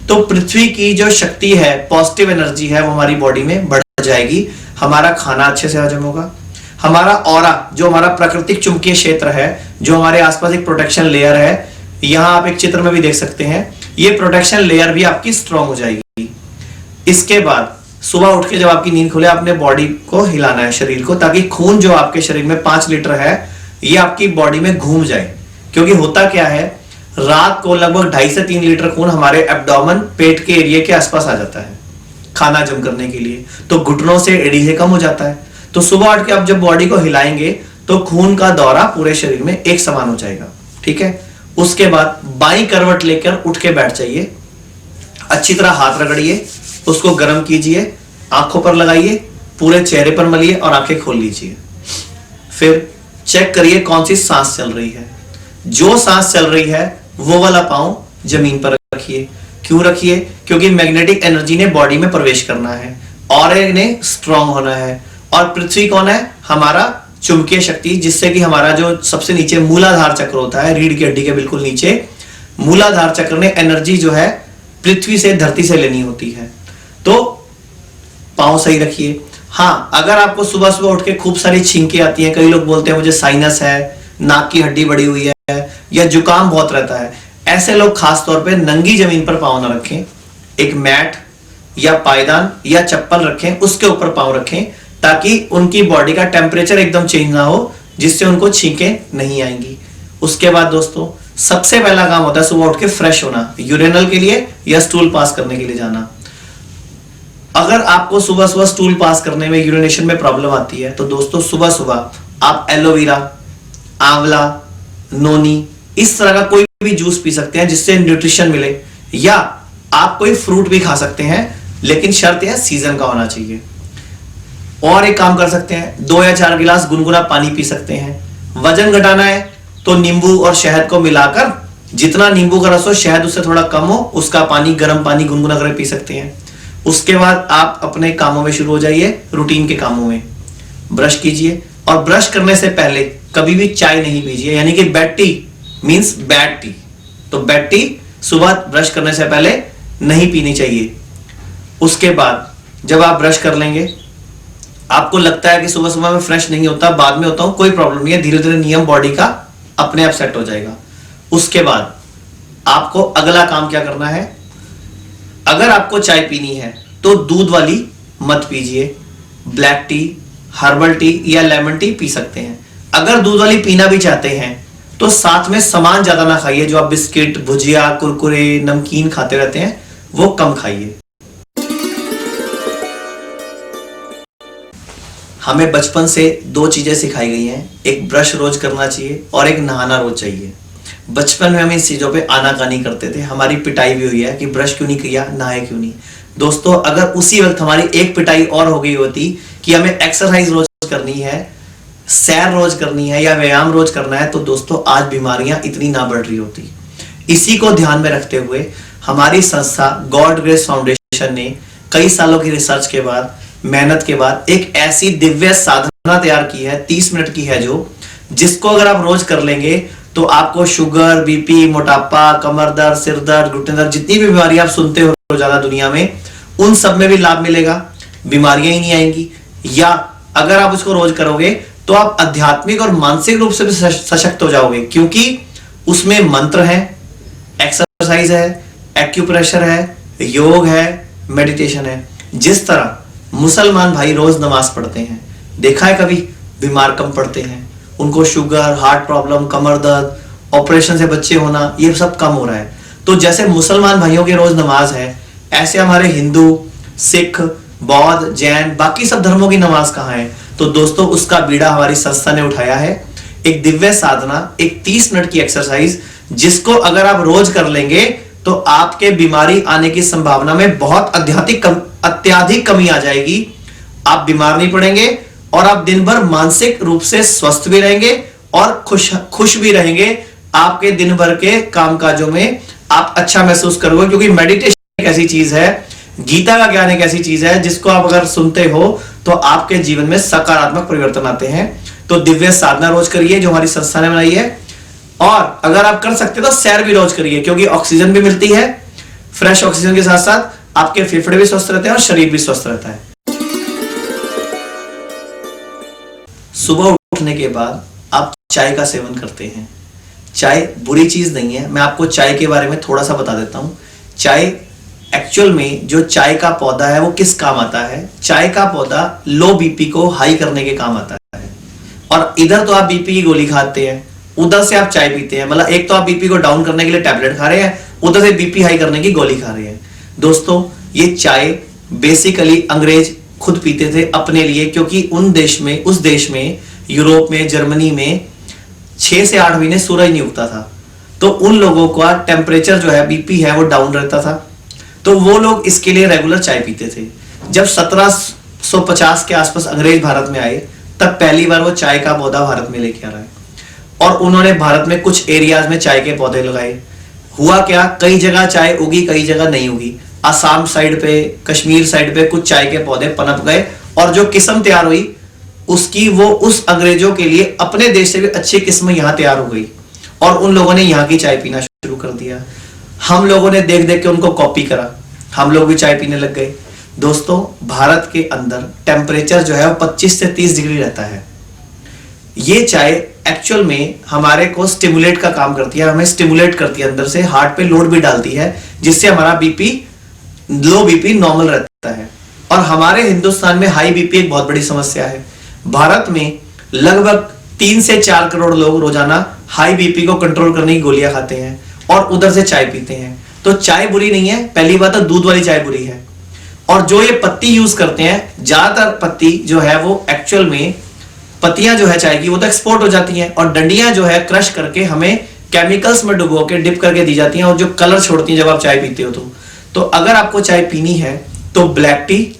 तो पृथ्वी की जो शक्ति है, पॉजिटिव एनर्जी है, वो हमारी बॉडी में बढ़ जाएगी। हमारा खाना अच्छे से हजम होगा। हमारा ऑरा, जो हमारा प्राकृतिक चुंबकीय क्षेत्र है, जो हमारे आसपास एक प्रोटेक्शन लेयर है, यहां आप एक चित्र में भी देख सकते हैं, ये प्रोटेक्शन लेयर भी आपकी स्ट्रांग हो जाएगी। इसके बाद सुबह उठ के जब आपकी नींद खुले, आपने बॉडी को हिलाना है, शरीर को, ताकि खून जो आपके शरीर में 5 लीटर है ये आपकी बॉडी में घूम जाए। क्योंकि होता क्या है, रात को लगभग 2.5 से 3 लीटर खून हमारे एब्डोमेन, पेट के एरिया के आसपास आ जाता है खाना हजम करने के लिए। तो घुटनों से, एड़ी से कम हो जाता है। तो सुबह उठ के आप जब बॉडी को हिलाएंगे तो खून का दौरा पूरे शरीर में एक समान हो जाएगा। ठीक है। उसके बाद बाईं करवट लेकर उठ के बैठ जाइए। अच्छी तरह हाथ रगड़िए, उसको गर्म कीजिए, आंखों पर लगाइए, पूरे चेहरे पर मलिए और आंखें खोल लीजिए। फिर चेक करिए कौन सी सांस चल रही है। जो सांस चल रही है वो वाला पांव जमीन पर रखिए। क्यों रखिए? क्योंकि मैग्नेटिक एनर्जी ने बॉडी में प्रवेश करना है और ने स्ट्रांग होना है। और पृथ्वी कौन है? हमारा चुंबकीय शक्ति, जिससे कि हमारा जो सबसे नीचे मूलाधार चक्र होता है, रीढ़ की हड्डी के बिल्कुल नीचे, मूलाधार चक्र ने एनर्जी जो है पृथ्वी से, धरती से लेनी होती है। तो पांव सही रखिए, हाँ, अगर आपको सुबह सुबह उठ के खूब सारी छींकें आती हैं, कई लोग बोलते हैं मुझे साइनस है, नाक की हड्डी बड़ी हुई है, या जुकाम बहुत रहता है, ऐसे लोग खास तौर पे नंगी जमीन पर पाँव न रखें। एक मैट या पायदान या चप्पल रखें, उसके ऊपर पाँव रखें, ताकि उनकी बॉडी का टेम्परेचर एकदम चेंज ना हो, जिससे उनको छींकें नहीं आएंगी। उसके बाद दोस्तों सबसे पहला काम होता है सुबह उठ के फ्रेश होना, यूरिनल के लिए या स्टूल पास करने के लिए जाना। अगर आपको सुबह सुबह स्टूल पास करने में, यूरिनेशन में प्रॉब्लम आती है, तो दोस्तों सुबह सुबह आप एलोवेरा, आंवला, नोनी, इस तरह का कोई भी जूस पी सकते हैं जिससे न्यूट्रिशन मिले, या आप कोई फ्रूट भी खा सकते हैं, लेकिन शर्त यह सीजन का होना चाहिए। और एक काम कर सकते हैं, 2 या 4 गिलास गुनगुना पानी पी सकते हैं। वजन घटाना है तो नींबू और शहद को मिलाकर, जितना नींबू का रस हो शहद उससे थोड़ा कम हो, उसका पानी, गर्म पानी गुनगुना करके पी सकते हैं। उसके बाद आप अपने कामों में शुरू हो जाइए, रूटीन के कामों में। ब्रश कीजिए, और ब्रश करने से पहले कभी भी चाय नहीं पीजिए, यानी कि bed tea means bad T. तो बेड टी सुबह ब्रश करने से पहले नहीं पीनी चाहिए। उसके बाद जब आप ब्रश कर लेंगे, आपको लगता है कि सुबह सुबह में फ्रेश नहीं होता, बाद में होता हूं, कोई प्रॉब्लम नहीं है, धीरे धीरे नियम बॉडी का अपने आप सेट हो जाएगा। उसके बाद आपको अगला काम क्या करना है, अगर आपको चाय पीनी है तो दूध वाली मत पीजिए, ब्लैक टी, हर्बल टी या लेमन टी पी सकते हैं। अगर दूध वाली पीना भी चाहते हैं तो साथ में सामान ज्यादा ना खाइए, जो आप बिस्किट, भुजिया, कुरकुरे, नमकीन खाते रहते हैं वो कम खाइए। हमें बचपन से 2 चीजें सिखाई गई हैं, एक ब्रश रोज करना चाहिए और एक नहाना रोज चाहिए। बचपन में हम इस चीजों पे आनाकानी करते थे, हमारी पिटाई भी हुई है कि ब्रश क्यों नहीं किया, नहाए क्यों नहीं। दोस्तों अगर उसी वक्त हमारी एक पिटाई और हो गई होती कि हमें एक्सरसाइज रोज करनी है, सैर रोज करनी है या व्यायाम रोज करना है, तो दोस्तों आज बीमारियां इतनी ना बढ़ रही होती। इसी को ध्यान में रखते हुए हमारी संस्था गॉड ग्रेस फाउंडेशन ने कई सालों की रिसर्च के बाद, मेहनत के बाद एक ऐसी दिव्य साधना तैयार की है, 30 मिनट की है, जिसको अगर आप रोज कर लेंगे तो आपको शुगर, बीपी, मोटापा, कमर दर्द, सिर दर्द, घुटने दर्द, जितनी भी बीमारियां आप सुनते हो रोजाना दुनिया में, उन सब में भी लाभ मिलेगा, बीमारियां ही नहीं आएंगी। या अगर आप उसको रोज करोगे तो आप आध्यात्मिक और मानसिक रूप से भी सशक्त हो जाओगे, क्योंकि उसमें मंत्र है, एक्सरसाइज है, एक्यूप्रेशर है, योग है, मेडिटेशन है। जिस तरह मुसलमान भाई रोज नमाज पढ़ते हैं, देखा है कभी बीमार कम पड़ते हैं, उनको शुगर, हार्ट प्रॉब्लम, कमर दर्द, ऑपरेशन से बच्चे होना, ये सब कम हो रहा है। तो जैसे मुसलमान भाइयों के रोज नमाज है, ऐसे हमारे हिंदू, सिख, बौद्ध, जैन, बाकी सब धर्मों की नमाज कहाँ है। तो दोस्तों उसका बीड़ा हमारी संस्था ने उठाया है, एक दिव्य साधना, एक 30 मिनट की एक्सरसाइज, जिसको अगर आप रोज कर लेंगे तो आपके बीमारी आने की संभावना में बहुत अत्यधिक कमी आ जाएगी। आप बीमार नहीं पड़ेंगे और आप दिन भर मानसिक रूप से स्वस्थ भी रहेंगे और खुश भी रहेंगे। आपके दिन भर के कामकाजों में आप अच्छा महसूस करोगे, क्योंकि मेडिटेशन एक ऐसी चीज है, गीता का ज्ञान एक ऐसी चीज है, जिसको आप अगर सुनते हो तो आपके जीवन में सकारात्मक परिवर्तन आते हैं। तो दिव्य साधना रोज करिए जो हमारी संस्था ने बनाई है, और अगर आप कर सकते तो सैर भी रोज करिए, क्योंकि ऑक्सीजन भी मिलती है, फ्रेश ऑक्सीजन के साथ साथ आपके फेफड़े भी स्वस्थ रहते हैं और शरीर भी स्वस्थ रहता है। सुबह उठने के बाद आप चाय का सेवन करते हैं। चाय बुरी चीज नहीं है, मैं आपको चाय के बारे में थोड़ा सा बता देता हूं। चाय एक्चुअल में जो चाय का पौधा है वो किस काम आता है, चाय का पौधा लो बीपी को हाई करने के काम आता है। और इधर तो आप बीपी की गोली खाते हैं, उधर से आप चाय पीते हैं, मतलब एक तो आप बीपी को डाउन करने के लिए टैबलेट खा रहे हैं, उधर से बीपी हाई करने की गोली खा रहे हैं। दोस्तों ये चाय बेसिकली अंग्रेज खुद पीते थे अपने लिए, क्योंकि उस देश में यूरोप में, जर्मनी में 6 से 8 महीने सूरज नहीं उगता था, तो उन लोगों का टेम्परेचर जो है, बीपी है, वो डाउन रहता था, तो वो लोग इसके लिए रेगुलर चाय पीते थे। जब 1750 के आसपास अंग्रेज भारत में आए, तब पहली बार वो चाय का पौधा भारत में लेके आ रहा है, और उन्होंने भारत में कुछ एरियाज में चाय के पौधे लगाए। हुआ क्या, कई जगह चाय उगी, कई जगह नहीं उगी। असम साइड पे, कश्मीर साइड पे कुछ चाय के पौधे पनप गए, और जो किस्म तैयार हुई उसकी, वो उस अंग्रेजों के लिए अपने देश से भी अच्छी किस्म यहां तैयार हो गई, और उन लोगों ने यहाँ की चाय पीना शुरू कर दिया। हम लोगों ने देख देख के उनको कॉपी करा, हम लोग भी चाय पीने लग गए। दोस्तों भारत के अंदर टेम्परेचर जो है वो 25 से 30 डिग्री रहता है। ये चाय एक्चुअल में हमारे को स्टिमुलेट का काम करती है, हमें स्टिमुलेट करती है, अंदर से हार्ट पे लोड भी डालती है, जिससे हमारा बीपी लो बीपी नॉर्मल रहता है। और हमारे हिंदुस्तान में हाई बीपी एक बहुत बड़ी समस्या है। भारत में लगभग 3 से 4 करोड़ लोग रोजाना हाई बीपी को कंट्रोल करने की गोलियां खाते हैं और उधर से चाय पीते हैं। तो चाय बुरी नहीं है, पहली बात तो दूध वाली चाय बुरी है। और जो ये पत्ती यूज करते हैं, ज्यादातर पत्ती जो है वो एक्चुअल में पत्तियां जो है चाय की वो तो एक्सपोर्ट हो जाती हैं और डंडियां जो है क्रश करके हमें केमिकल्स में डुबो के डिप करके दी जाती हैं और जो कलर छोड़ती हैं जब आप चाय पीते हो। तो अगर आपको चाय पीनी है तो ब्लैक टी,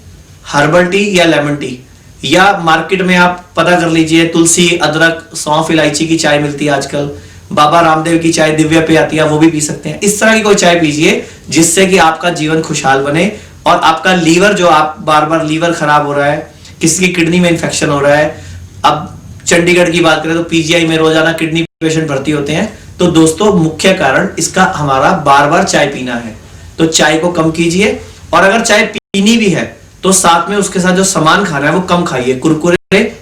हर्बल टी या लेमन टी, या मार्केट में आप पता कर लीजिए तुलसी, अदरक, सौंफ, इलायची की चाय मिलती है आजकल। बाबा रामदेव की चाय दिव्या पे आती है, वो भी पी सकते हैं। इस तरह की कोई चाय पीजिए जिससे कि आपका जीवन खुशहाल बने और आपका लीवर जो आप बार बार लीवर खराब हो रहा है, किसी की किडनी में इंफेक्शन हो रहा है। अब चंडीगढ़ की बात करें तो पीजीआई में रोजाना किडनी पेशेंट भर्ती होते हैं। तो दोस्तों मुख्य कारण इसका हमारा बार बार चाय पीना है। तो चाय को कम कीजिए और अगर चाय पीनी भी है तो साथ में उसके साथ जो सामान खाना है वो कम खाइए। कुरकुरे,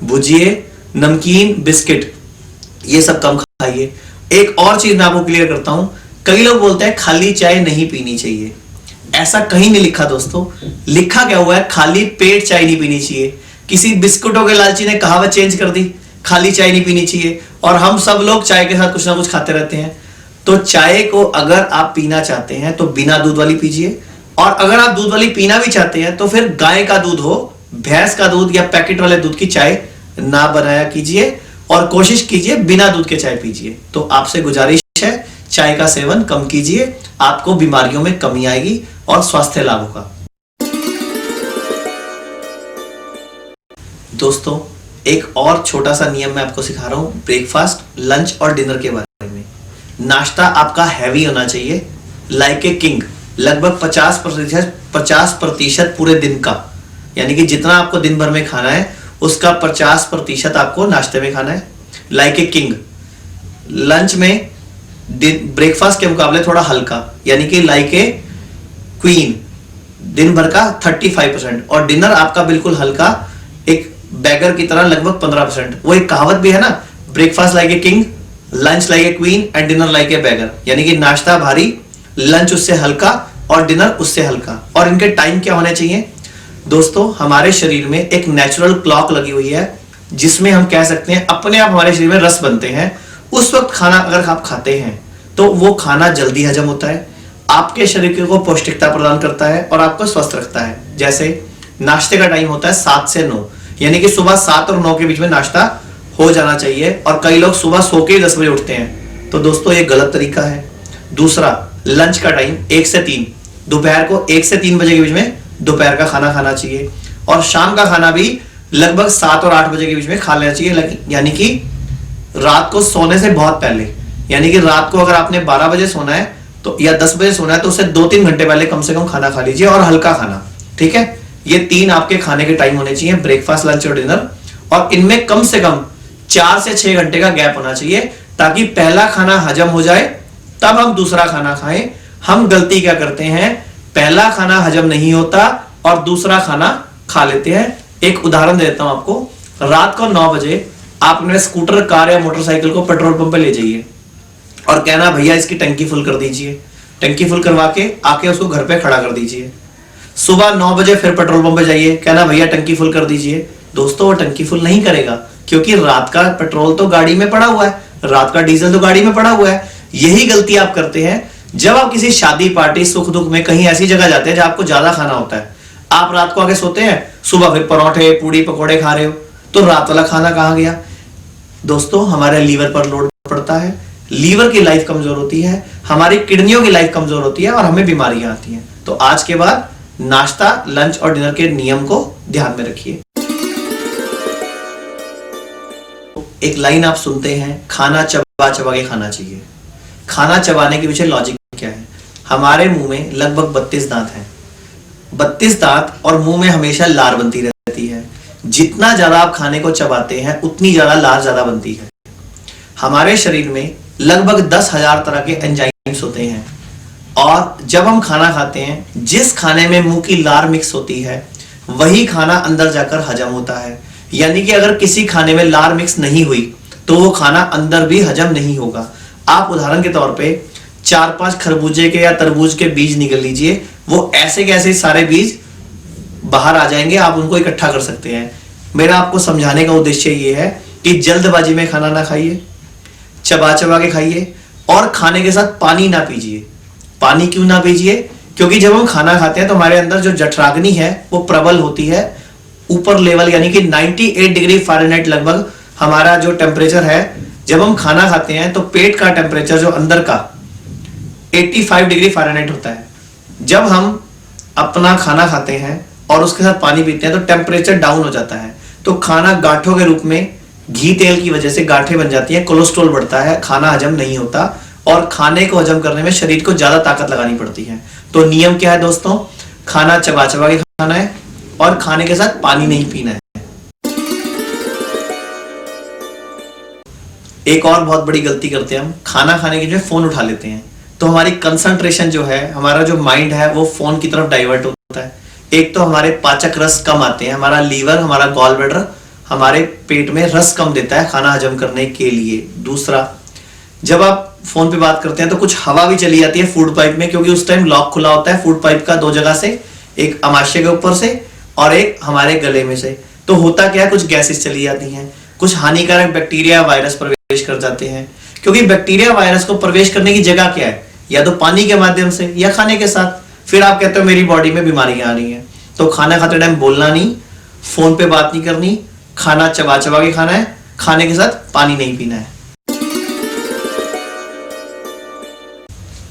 भुजिए, नमकीन, बिस्किट, ये सब कम खाइए। एक और चीज मैं आपको क्लियर करता हूं, कई लोग बोलते हैं खाली चाय नहीं पीनी चाहिए। ऐसा कहीं नहीं लिखा दोस्तों। लिखा क्या हुआ है, खाली पेट चाय नहीं पीनी चाहिए। किसी बिस्कुटों के लालची ने कहावत चेंज कर दी, खाली चाय नहीं पीनी चाहिए, और हम सब लोग चाय के साथ कुछ ना कुछ खाते रहते हैं। तो चाय को अगर आप पीना चाहते हैं तो बिना दूध वाली पीजिए, और अगर आप दूध वाली पीना भी चाहते हैं तो फिर गाय का दूध हो, भैंस का दूध या पैकेट वाले दूध की चाय ना बनाया कीजिए और कोशिश कीजिए बिना दूध के चाय पीजिए। तो आपसे गुजारिश है चाय का सेवन कम कीजिए, आपको बीमारियों में कमी आएगी और स्वास्थ्य लाभ होगा। दोस्तों एक और छोटा सा नियम मैं आपको सिखा रहा हूं ब्रेकफास्ट, लंच और डिनर के बारे में। नाश्ता आपका हैवी होना चाहिए, लाइक ए किंग, लगभग 50% पूरे दिन का, यानी कि जितना आपको दिन भर में खाना है उसका 50% आपको नाश्ते में खाना है, लाइक ए किंग। लंच में ब्रेकफास्ट के मुकाबले थोड़ा हल्का, यानी कि लाइक ए क्वीन, दिन भर का 35%, और डिनर आपका बिल्कुल हल्का, एक बैगर की तरह लगभग 15%। वो एक कहावत भी है ना, breakfast like a king, lunch like a queen and dinner like a bagger, यानी कि नाश्ता भारी, लंच उससे हल्का और डिनर उससे हल्का। और इनके टाइम क्या होने चाहिए दोस्तों, हमारे शरीर में एक नेचुरल क्लॉक लगी हुई है जिसमें हम कह सकते हैं अपने आप हमारे शरीर में रस बनते हैं। उस वक्त खाना अगर आप खाते हैं तो वो खाना जल्दी हजम होता है, आपके शरीर को पौष्टिकता प्रदान करता है और आपको स्वस्थ रखता है। जैसे नाश्ते का टाइम होता है 7 से 9, यानी कि सुबह 7 और 9 के बीच में नाश्ता हो जाना चाहिए, और कई लोग सुबह सो के 10 बजे उठते हैं, तो दोस्तों ये गलत तरीका है। दूसरा, लंच का टाइम 1 से 3, दोपहर को 1 से 3 बजे के बीच में दोपहर का खाना खाना चाहिए, और शाम का खाना भी लगभग 7 और 8 बजे के बीच में खा लेना चाहिए, यानी कि रात को सोने से बहुत पहले। यानी कि रात को अगर आपने 12 बजे सोना है तो या 10 बजे सोना है तो उससे 2-3 घंटे पहले कम से कम खाना खा लीजिए, और हल्का खाना, ठीक है। ये 3 आपके खाने के टाइम होने चाहिए, ब्रेकफास्ट, लंच और डिनर, और इनमें कम से कम 4 से 6 घंटे का गैप होना चाहिए ताकि पहला खाना हजम हो जाए तब हम दूसरा खाना खाएं। हम गलती क्या करते हैं, पहला खाना हजम नहीं होता और दूसरा खाना खा लेते हैं। एक उदाहरण देता हूं आपको, रात को 9 बजे आपने स्कूटर, कार या मोटरसाइकिल को पेट्रोल पंप पे ले जाइए और कहना भैया इसकी टंकी फुल कर दीजिए। टंकी फुल करवा के आके उसको घर पे खड़ा कर दीजिए। सुबह 9 बजे फिर पेट्रोल पंप पे जाइए, कहना भैया टंकी फुल कर दीजिए। दोस्तों वो टंकी फुल नहीं करेगा, क्योंकि रात का पेट्रोल तो गाड़ी में पड़ा हुआ है, रात का डीजल तो गाड़ी में पड़ा हुआ है। यही गलती आप करते हैं जब आप किसी शादी, पार्टी, सुख दुख में कहीं ऐसी जगह जाते हैं जहां आपको ज्यादा खाना होता है। आप रात को आके सोते हैं, सुबह फिर परोठे, पूड़ी, पकोड़े खा रहे हो, तो रात वाला खाना कहां गया। दोस्तों हमारे लीवर पर लोड पड़ता है, लीवर की लाइफ कमजोर होती है, हमारी किडनियों की लाइफ कमजोर होती है और हमें बीमारियां आती हैं। तो आज के बाद नाश्ता, लंच और डिनर के नियम को ध्यान में रखिए। एक लाइन आप सुनते हैं, खाना चबा चबा के खाना चाहिए। खाना चबाने के पीछे लॉजिक क्या है, हमारे मुंह में लगभग 32 दांत हैं, 32 दांत, और मुंह में हमेशा लार बनती रहती है। जितना ज्यादा आप खाने को चबाते हैं उतनी ज्यादा लार ज्यादा बनती है। हमारे शरीर में लगभग 10,000 तरह के एंजाइम्स होते हैं। और जब हम खाना खाते हैं, जिस खाने में मुंह की लार मिक्स होती है वही खाना अंदर जाकर हजम होता है। यानी कि अगर किसी खाने में लार मिक्स नहीं हुई तो वो खाना अंदर भी हजम नहीं होगा। आप उदाहरण के तौर पे 4-5 खरबूजे के या तरबूज के बीज निकल लीजिए, वो ऐसे कैसे सारे बीज बाहर आ जाएंगे, आप उनको इकट्ठा कर सकते हैं। मेरा आपको समझाने का उद्देश्य ये है कि जल्दबाजी में खाना ना खाइए, चबा चबा के खाइए और खाने के साथ पानी ना पीजिए। पानी क्यों ना पीजिए? क्योंकि जब हम खाना खाते हैं तो हमारे अंदर जो जठराग्नि है वो प्रबल होती है, ऊपर लेवल, यानी कि 98 डिग्री फ़ारेनहाइट लगभग हमारा जो टेम्परेचर है। जब हम खाना खाते हैं तो पेट का टेम्परेचर जो अंदर का 85 डिग्री फ़ारेनहाइट होता है। जब हम अपना खाना खाते हैं और उसके साथ पानी पीते हैं तो टेम्परेचर डाउन हो जाता है, तो खाना गांठों के रूप में घी तेल की वजह से गांठें बन जाती हैं, कोलेस्ट्रॉल बढ़ता है, खाना हजम नहीं होता और खाने को हजम करने में शरीर को ज्यादा ताकत लगानी पड़ती है। तो नियम क्या है दोस्तों? खाना चबा चबा के खाना है और खाने के साथ पानी नहीं पीना है। एक और बहुत बड़ी गलती करते हैं हम, खाना खाने के लिए फोन उठा लेते हैं तो हमारी कंसंट्रेशन जो है, हमारा जो माइंड है वो फोन की तरफ डाइवर्ट होता है। एक तो हमारे पाचक रस कम आते हैं, हमारा लीवर, हमारा गॉल ब्लैडर हमारे पेट में रस कम देता है खाना हजम करने के लिए। दूसरा, जब आप फोन पे बात करते हैं तो कुछ हवा भी चली जाती है फूड पाइप में, क्योंकि उस टाइम लॉक खुला होता है फूड पाइप का 2 जगह से, एक अमाशय के ऊपर से और एक हमारे गले में से। तो होता क्या है, कुछ गैसेस चली जाती हैं, कुछ हानिकारक बैक्टीरिया वायरस प्रवेश कर जाते हैं। क्योंकि बैक्टीरिया वायरस को प्रवेश करने की जगह क्या है? या तो पानी के माध्यम से या खाने के साथ। फिर आप कहते हो मेरी बॉडी में बीमारियां आ रही हैं। तो खाना खाते टाइम बोलना नहीं, फोन पे बात नहीं करनी, खाना चबा चबा के खाना है, खाने के साथ पानी नहीं पीना है।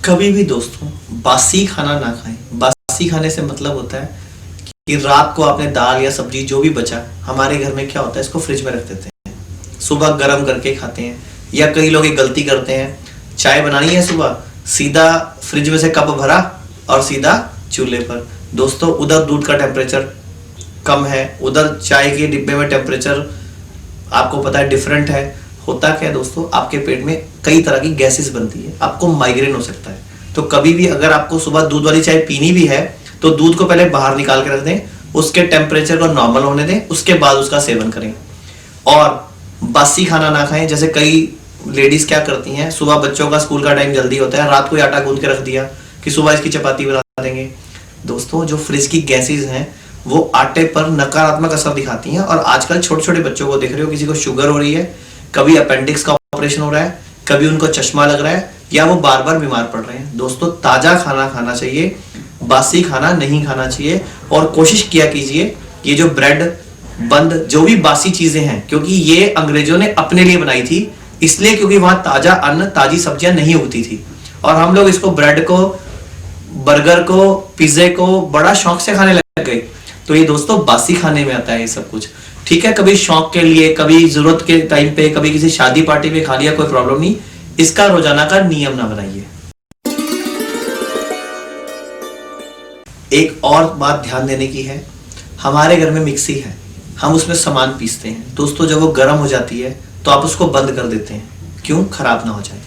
कभी भी दोस्तों बासी खाना ना खाएं। बासी खाने से मतलब होता है कि रात को आपने दाल या सब्जी जो भी बचा, हमारे घर में क्या होता है, इसको फ्रिज में रख देते हैं, सुबह गर्म करके खाते हैं। या कई लोग एक गलती करते हैं, चाय बनानी है सुबह, सीधा फ्रिज में से कप भरा और सीधा चूल्हे पर। दोस्तों उधर दूध का टेम्परेचर कम है, उधर चाय के डिब्बे में टेम्परेचर आपको पता है डिफरेंट है। होता क्या है दोस्तों, आपके पेट में कई तरह की गैसेस बनती है, आपको माइग्रेन हो सकता है। तो कभी भी अगर आपको सुबह दूध वाली चाय पीनी भी है तो दूध को पहले बाहर निकाल के रख दें, उसके टेम्परेचर को नॉर्मल होने दें, उसके बाद उसका सेवन करें। और बासी खाना ना खाएं। जैसे कई लेडीज क्या करती हैं, सुबह बच्चों का स्कूल का टाइम जल्दी होता है, रात को आटा गूंद के रख दिया कि सुबह इसकी चपाती बना देंगे। दोस्तों जो फ्रिज की गैसेस हैं वो आटे पर नकारात्मक असर दिखाती हैं। और आजकल छोटे छोटे बच्चों को देख रहे हो, किसी को शुगर हो रही है, कभी अपेंडिक्स का ऑपरेशन हो रहा है, कभी उनको चश्मा लग रहा है, या वो बार बार बीमार पड़ रहे हैं। दोस्तों ताजा खाना खाना चाहिए, बासी खाना नहीं खाना चाहिए। और कोशिश किया कीजिए ये जो ब्रेड बंद जो भी बासी चीजें हैं, क्योंकि ये अंग्रेजों ने अपने लिए बनाई थी, इसलिए क्योंकि वहां ताजा अन्न ताजी सब्जियां नहीं उगती थी। और हम लोग इसको ब्रेड को, बर्गर को, पिज्जे को बड़ा शौक से खाने लग गए। तो ये दोस्तों बासी खाने में आता है ये सब कुछ। ठीक है, कभी शौक के लिए, कभी जरूरत के टाइम पे, कभी किसी शादी पार्टी में खा लिया, कोई प्रॉब्लम नहीं। इसका रोजाना का नियम ना बनाइए। एक और बात ध्यान देने की है, हमारे घर में मिक्सी है, हम उसमें सामान पीसते हैं। दोस्तों जब वो गर्म हो जाती है तो आप उसको बंद कर देते हैं, क्यों? खराब ना हो जाए।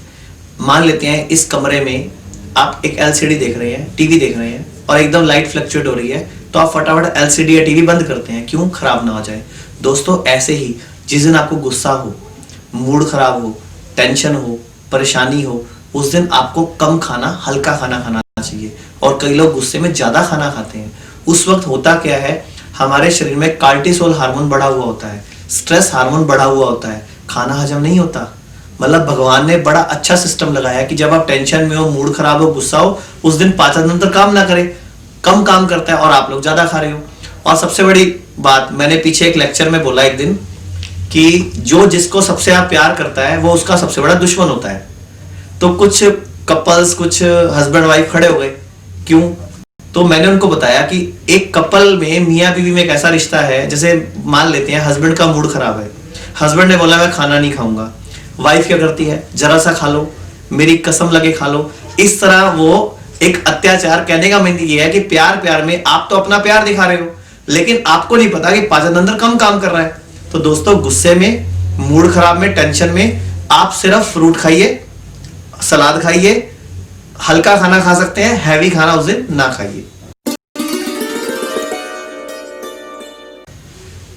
मान लेते हैं इस कमरे में आप एक एलसीडी देख रहे हैं, टीवी देख रहे हैं, और एकदम लाइट फ्लक्चुएट हो रही है, तो आप फटाफट एलसीडी या टीवी बंद करते हैं, क्यों? खराब ना हो जाए। दोस्तों ऐसे ही जिस दिन आपको गुस्सा हो, मूड खराब हो, टेंशन हो, परेशानी हो, उस दिन आपको कम खाना, हल्का खाना खाना चाहिए। और कई लोग गुस्से में ज्यादा खाना खाते हैं। उस वक्त होता क्या है, हमारे शरीर में कार्टिसोल हार्मोन बढ़ा हुआ होता है, स्ट्रेस हार्मोन बढ़ा हुआ होता है, खाना हजम नहीं होता। मतलब भगवान ने बड़ा अच्छा सिस्टम लगाया कि जब आप टेंशन में हो, मूड खराब हो, गुस्सा हो, उस दिन पाचन तंत्र काम ना करे, कम काम करता है और आप लोग ज्यादा खा रहे हो। और सबसे बड़ी बात, मैंने पीछे एक लेक्चर में बोला एक दिन कि जो जिसको सबसे ज्यादा प्यार करता है वो उसका सबसे बड़ा दुश्मन होता है। तो कुछ कपल्स, कुछ हस्बैंड वाइफ खड़े हो गए, क्यों? तो मैंने उनको बताया कि एक कपल में, मियाँ बीवी में एक ऐसा रिश्ता है, जैसे मान लेते हैं हस्बैंड का मूड खराब है, हस्बैंड ने बोला मैं खाना नहीं खाऊंगा, वाइफ क्या करती है, जरा सा खा लो, मेरी कसम लगे खा लो। इस तरह वो एक अत्याचार। कहने का मतलब ये है कि प्यार प्यार में आप तो अपना प्यार दिखा रहे हो, लेकिन आपको नहीं पता कि पाचन तंत्र कम काम कर रहा है। तो दोस्तों गुस्से में, मूड खराब में, टेंशन में आप सिर्फ फ्रूट खाइए, सलाद खाइए, हल्का खाना खा सकते हैं, हैवी खाना उस दिन ना खाइए।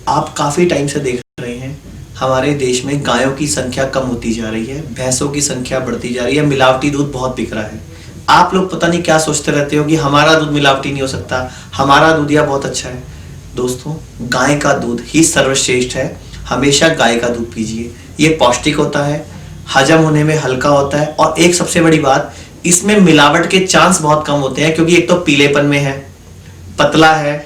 आप काफी टाइम से देख रहे हैं हमारे देश में गायों की संख्या कम होती जा रही है, भैंसों की संख्या बढ़ती जा रही है, मिलावटी दूध बहुत बिक रहा है। आप लोग पता नहीं क्या सोचते रहते हो कि हमारा दूध मिलावटी नहीं हो सकता, हमारा दूध या बहुत अच्छा है। दोस्तों, गाय का दूध ही सर्वश्रेष्ठ है। हमेशा गाय का दूध पीजिए। ये पौष्टिक होता है, हजम होने में हल्का होता है, और एक सबसे बड़ी बात, इसमें मिलावट के चांस बहुत कम होते हैं, क्योंकि एक तो पीलेपन में है, पतला है,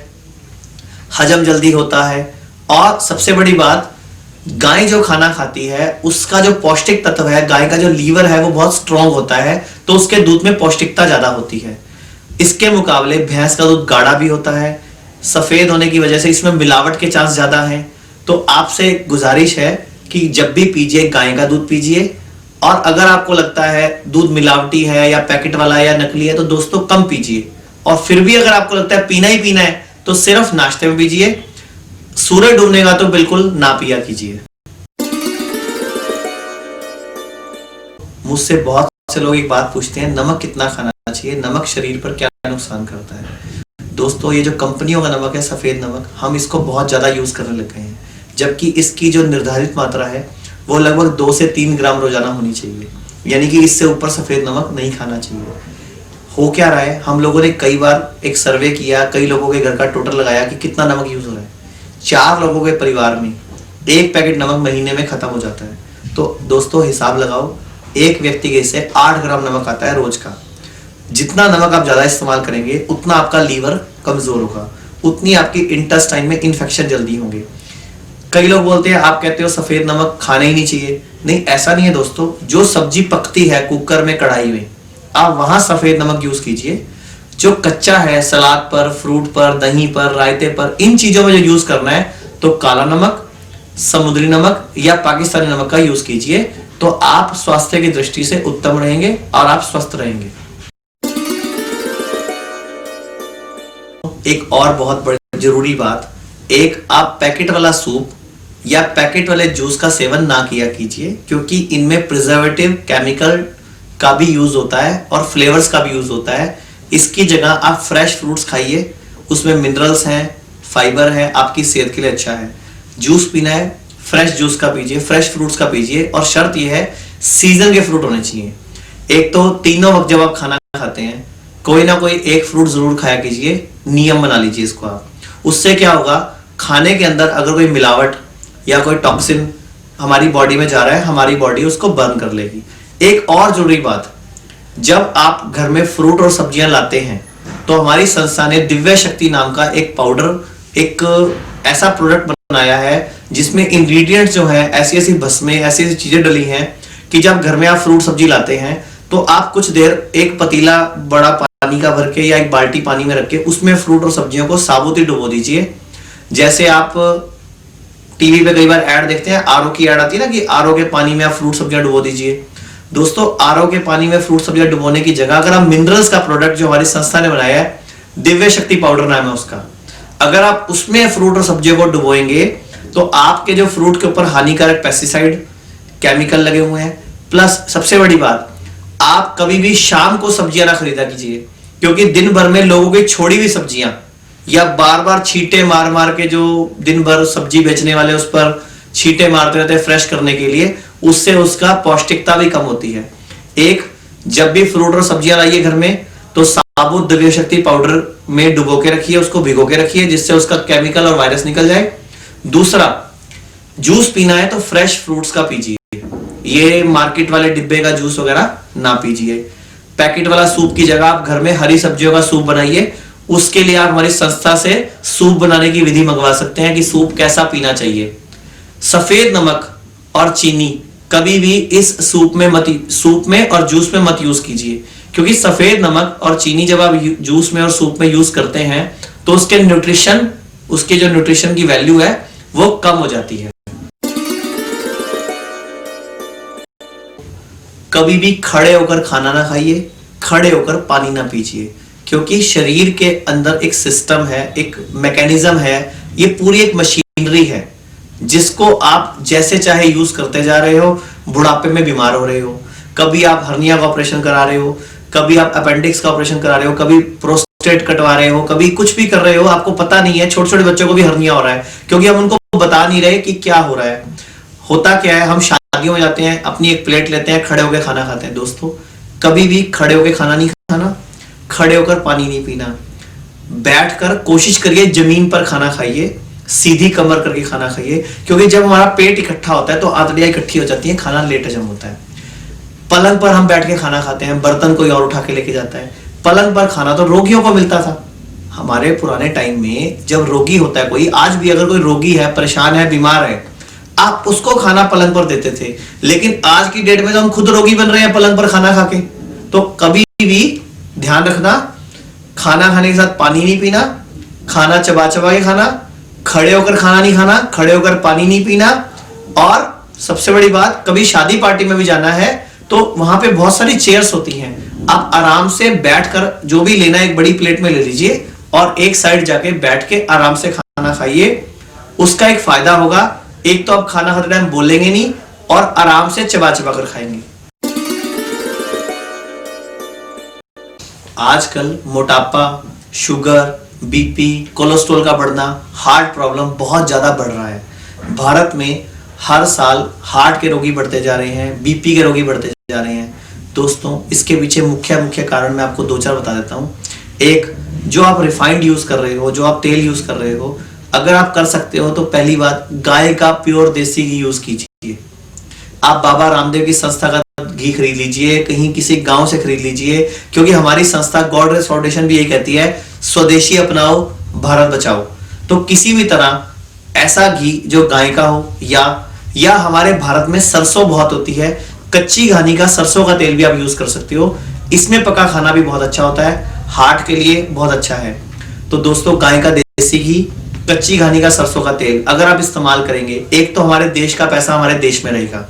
हजम जल्दी होता है, और सबसे बड़ी बात, गाय जो खाना खाती है उसका जो पौष्टिक तत्व है, गाय का जो लीवर है वो बहुत स्ट्रांग होता है, तो उसके दूध में पौष्टिकता ज्यादा होती है। इसके मुकाबले भैंस का दूध गाढ़ा भी होता है, सफेद होने की वजह से इसमें मिलावट के चांस ज्यादा हैं। तो आपसे गुजारिश है कि जब भी पीजिए गाय का दूध पीजिए, और अगर आपको लगता है दूध मिलावटी है या पैकेट वाला है या नकली है तो दोस्तों कम पीजिए। और फिर भी अगर आपको लगता है पीना ही पीना है तो सिर्फ नाश्ते में पीजिए, सूरज डूबने का तो बिल्कुल ना पिया कीजिए। मुझसे बहुत से लोग एक बात पूछते हैं, नमक कितना खाना चाहिए, नमक शरीर पर क्या नुकसान करता है। दोस्तों, ये जो कंपनियों का नमक है, सफेद नमक, हम इसको बहुत ज्यादा यूज करने लग गए हैं, जबकि इसकी जो निर्धारित मात्रा है वो लगभग 2 से 3 ग्राम रोजाना होनी चाहिए, यानी कि इससे ऊपर सफेद नमक नहीं खाना चाहिए। हो क्या रहा है, हम लोगों ने कई बार एक सर्वे किया, कई लोगों के घर का टोटल लगाया कि कितना नमक यूज हो रहा है। 4 लोगों के परिवार में 1 पैकेट नमक महीने में खत्म हो जाता है। तो दोस्तों हिसाब लगाओ, एक व्यक्ति के से 8 ग्राम नमक आता है रोज का। जितना नमक आप ज्यादा इस्तेमाल करेंगे उतना आपका लीवर कमजोर होगा, उतनी आपकी इंटेस्टाइन में इन्फेक्शन जल्दी होंगे। कई लोग बोलते हैं, आप कहते हो सफेद नमक खाना ही नहीं चाहिए। नहीं, ऐसा नहीं है दोस्तों। जो सब्जी पकती है कुकर में, कढ़ाई में, आप वहां सफेद नमक यूज कीजिए। जो कच्चा है, सलाद पर, फ्रूट पर, दही पर, रायते पर, इन चीजों में जो यूज करना है तो काला नमक, समुद्री नमक या पाकिस्तानी नमक का यूज कीजिए। तो आप स्वास्थ्य की दृष्टि से उत्तम रहेंगे और आप स्वस्थ रहेंगे। एक और बहुत बड़ी जरूरी बात, एक आप पैकेट वाला सूप या पैकेट वाले जूस का सेवन ना किया कीजिए, क्योंकि इनमें प्रिजर्वेटिव, केमिकल का भी यूज होता है और फ्लेवर्स का भी यूज होता है। इसकी जगह आप फ्रेश फ्रूट्स खाइए, उसमें मिनरल्स हैं, फाइबर है, आपकी सेहत के लिए अच्छा है। जूस पीना है, फ्रेश जूस का पीजिए, फ्रेश फ्रूट्स का पीजिए, और शर्त यह है सीजन के फ्रूट होने चाहिए। एक तो तीनों वक्त जब आप खाना खाते हैं कोई ना कोई एक फ्रूट जरूर खाया कीजिए, नियम बना लीजिए इसको आप। उससे क्या होगा, खाने के अंदर अगर कोई मिलावट या कोई टॉक्सिन हमारी बॉडी में जा रहा है, हमारी बॉडी उसको बर्न कर लेगी। एक और जरूरी बात, जब आप घर में फ्रूट और सब्जियां लाते हैं तो हमारी संस्था ने दिव्य शक्ति नाम का एक पाउडर, एक ऐसा प्रोडक्ट बनाया है जिसमें इंग्रेडिएंट्स जो है ऐसी ऐसी भस्में, ऐसी ऐसी चीजें डली हैं कि जब घर में आप फ्रूट सब्जी लाते हैं तो आप कुछ देर एक पतीला बड़ा पानी का भर के या एक बाल्टी पानी में रख के उसमें फ्रूट और सब्जियों को साबुत ही डुबो दीजिए। जैसे आप टीवी पे कई बार ऐड देखते हैं, आरओ की ऐड आती है ना, कि आरओ के पानी में आप फ्रूट सब्जियां डुबो दीजिए। दोस्तों, आरओ के पानी में फ्रूट सब्जियां डुबोने की जगह अगर आप मिनरल्स का प्रोडक्ट जो हमारी संस्था ने बनाया है, दिव्य शक्ति पाउडर नाम है उसका, अगर आप उसमें फ्रूट और सब्जियों को डुबोएंगे तो आपके जो फ्रूट के ऊपर हानिकारक पेस्टिसाइड, केमिकल लगे हुए हैं, प्लस सबसे बड़ी बात, आप कभी भी शाम को सब्जियां ना खरीदा कीजिए, क्योंकि दिन भर में लोगों की छोड़ी हुई सब्जियां या बार बार छींटे मार मार के जो दिन भर सब्जी बेचने वाले उस पर छींटे मारते रहते हैं फ्रेश करने के लिए, उससे उसका पौष्टिकता भी कम होती है। एक, जब भी फ्रूट और सब्जियां लाइए घर में तो साबुत दिव्य शक्ति पाउडर में डुबो के रखिए, उसको भिगो के रखिए, जिससे उसका केमिकल और वायरस निकल जाए। दूसरा, जूस पीना है तो फ्रेश फ्रूट्स का पीजिए, ये मार्केट वाले डिब्बे का जूस वगैरह ना पीजिए। पैकेट वाला सूप की जगह आप घर में हरी सब्जियों का सूप बनाइए। उसके लिए आप हमारी संस्था से सूप बनाने की विधि मंगवा सकते हैं कि सूप कैसा पीना चाहिए। सफेद नमक और चीनी कभी भी इस सूप में और जूस में मत यूज कीजिए, क्योंकि सफेद नमक और चीनी जब आप जूस में और सूप में यूज करते हैं तो उसके जो न्यूट्रिशन की वैल्यू है वो कम हो जाती है। कभी भी खड़े होकर खाना ना खाइए, खड़े होकर पानी ना पीजिए, क्योंकि शरीर के अंदर एक सिस्टम है, एक मैकेनिज्म है, ये पूरी एक मशीनरी है जिसको आप जैसे चाहे यूज करते जा रहे हो। बुढ़ापे में बीमार हो रहे हो, कभी आप हर्निया का ऑपरेशन करा रहे हो, कभी आप अपेंडिक्स का ऑपरेशन करा रहे हो, कभी प्रोस्टेट कटवा रहे हो, कभी कुछ भी कर रहे हो, आपको पता नहीं है। छोटे छोटे बच्चों को भी हर्निया हो रहा है क्योंकि हम उनको बता नहीं रहे कि क्या हो रहा है। होता क्या है, हम शादियों में जाते हैं, अपनी एक प्लेट लेते हैं, खड़े होकर खाना खाते हैं। दोस्तों कभी भी खड़े होकर खाना नहीं खाना, खड़े होकर पानी नहीं पीना, बैठकर कोशिश करिए जमीन पर खाना खाइए, सीधी कमर करके खाना खाइए, क्योंकि जब हमारा पेट इकट्ठा होता है तो आंतड़ियां इकट्ठी हो जाती हैं, खाना लेट हजम होता है। पलंग पर हम बैठ के खाना खाते हैं, बर्तन कोई और उठा के लेके जाता है। पलंग पर खाना तो रोगियों को मिलता था हमारे पुराने टाइम में। जब रोगी होता है कोई, आज भी अगर कोई रोगी है, परेशान है, बीमार है, आप उसको खाना पलंग पर देते थे। लेकिन आज की डेट में तो हम खुद रोगी बन रहे हैं पलंग पर खाना खा के। तो कभी भी ध्यान रखना, खाना खाने के साथ पानी नहीं पीना, खाना चबा चबा के खाना, खड़े होकर खाना नहीं खाना, खड़े होकर पानी नहीं पीना। और सबसे बड़ी बात, कभी शादी पार्टी में भी जाना है तो वहां पे बहुत सारी चेयर्स होती हैं, आप आराम से बैठकर जो भी लेना है एक बड़ी प्लेट में ले लीजिए और एक साइड जाके बैठ के आराम से खाना खाइए। उसका एक फायदा होगा, एक तो आप खाना खाते टाइम बोलेंगे नहीं और आराम से चबा चबा कर खाएंगे। आजकल मोटापा, शुगर, बीपी, कोलेस्ट्रॉल का बढ़ना, हार्ट प्रॉब्लम बहुत ज्यादा बढ़ रहा है। भारत में हर साल हार्ट के रोगी बढ़ते जा रहे हैं, बीपी के रोगी बढ़ते जा रहे हैं। दोस्तों इसके पीछे मुख्य कारण मैं आपको दो चार बता देता हूं। एक, जो आप रिफाइंड यूज कर रहे हो, जो आप तेल यूज कर रहे हो, अगर आप कर सकते हो तो पहली बात, गाय का प्योर देसी घी यूज कीजिए। आप बाबा रामदेव की संस्था का घी खरीद लीजिए, कहीं किसी गांव से खरीद लीजिए, क्योंकि हमारी संस्था गॉड रेस फाउंडेशन भी यही कहती है, स्वदेशी अपनाओ, भारत बचाओ। तो किसी भी तरह ऐसा घी जो गाय का हो, या हमारे भारत में सरसों बहुत होती है, कच्ची घानी का सरसों का तेल भी आप यूज कर सकते हो। इसमें पका खाना भी बहुत अच्छा होता है, हार्ट के लिए बहुत अच्छा है। तो दोस्तों गाय का देसी घी, कच्ची घानी का सरसों का तेल अगर आप इस्तेमाल करेंगे, एक तो हमारे देश का पैसा हमारे देश में रहेगा,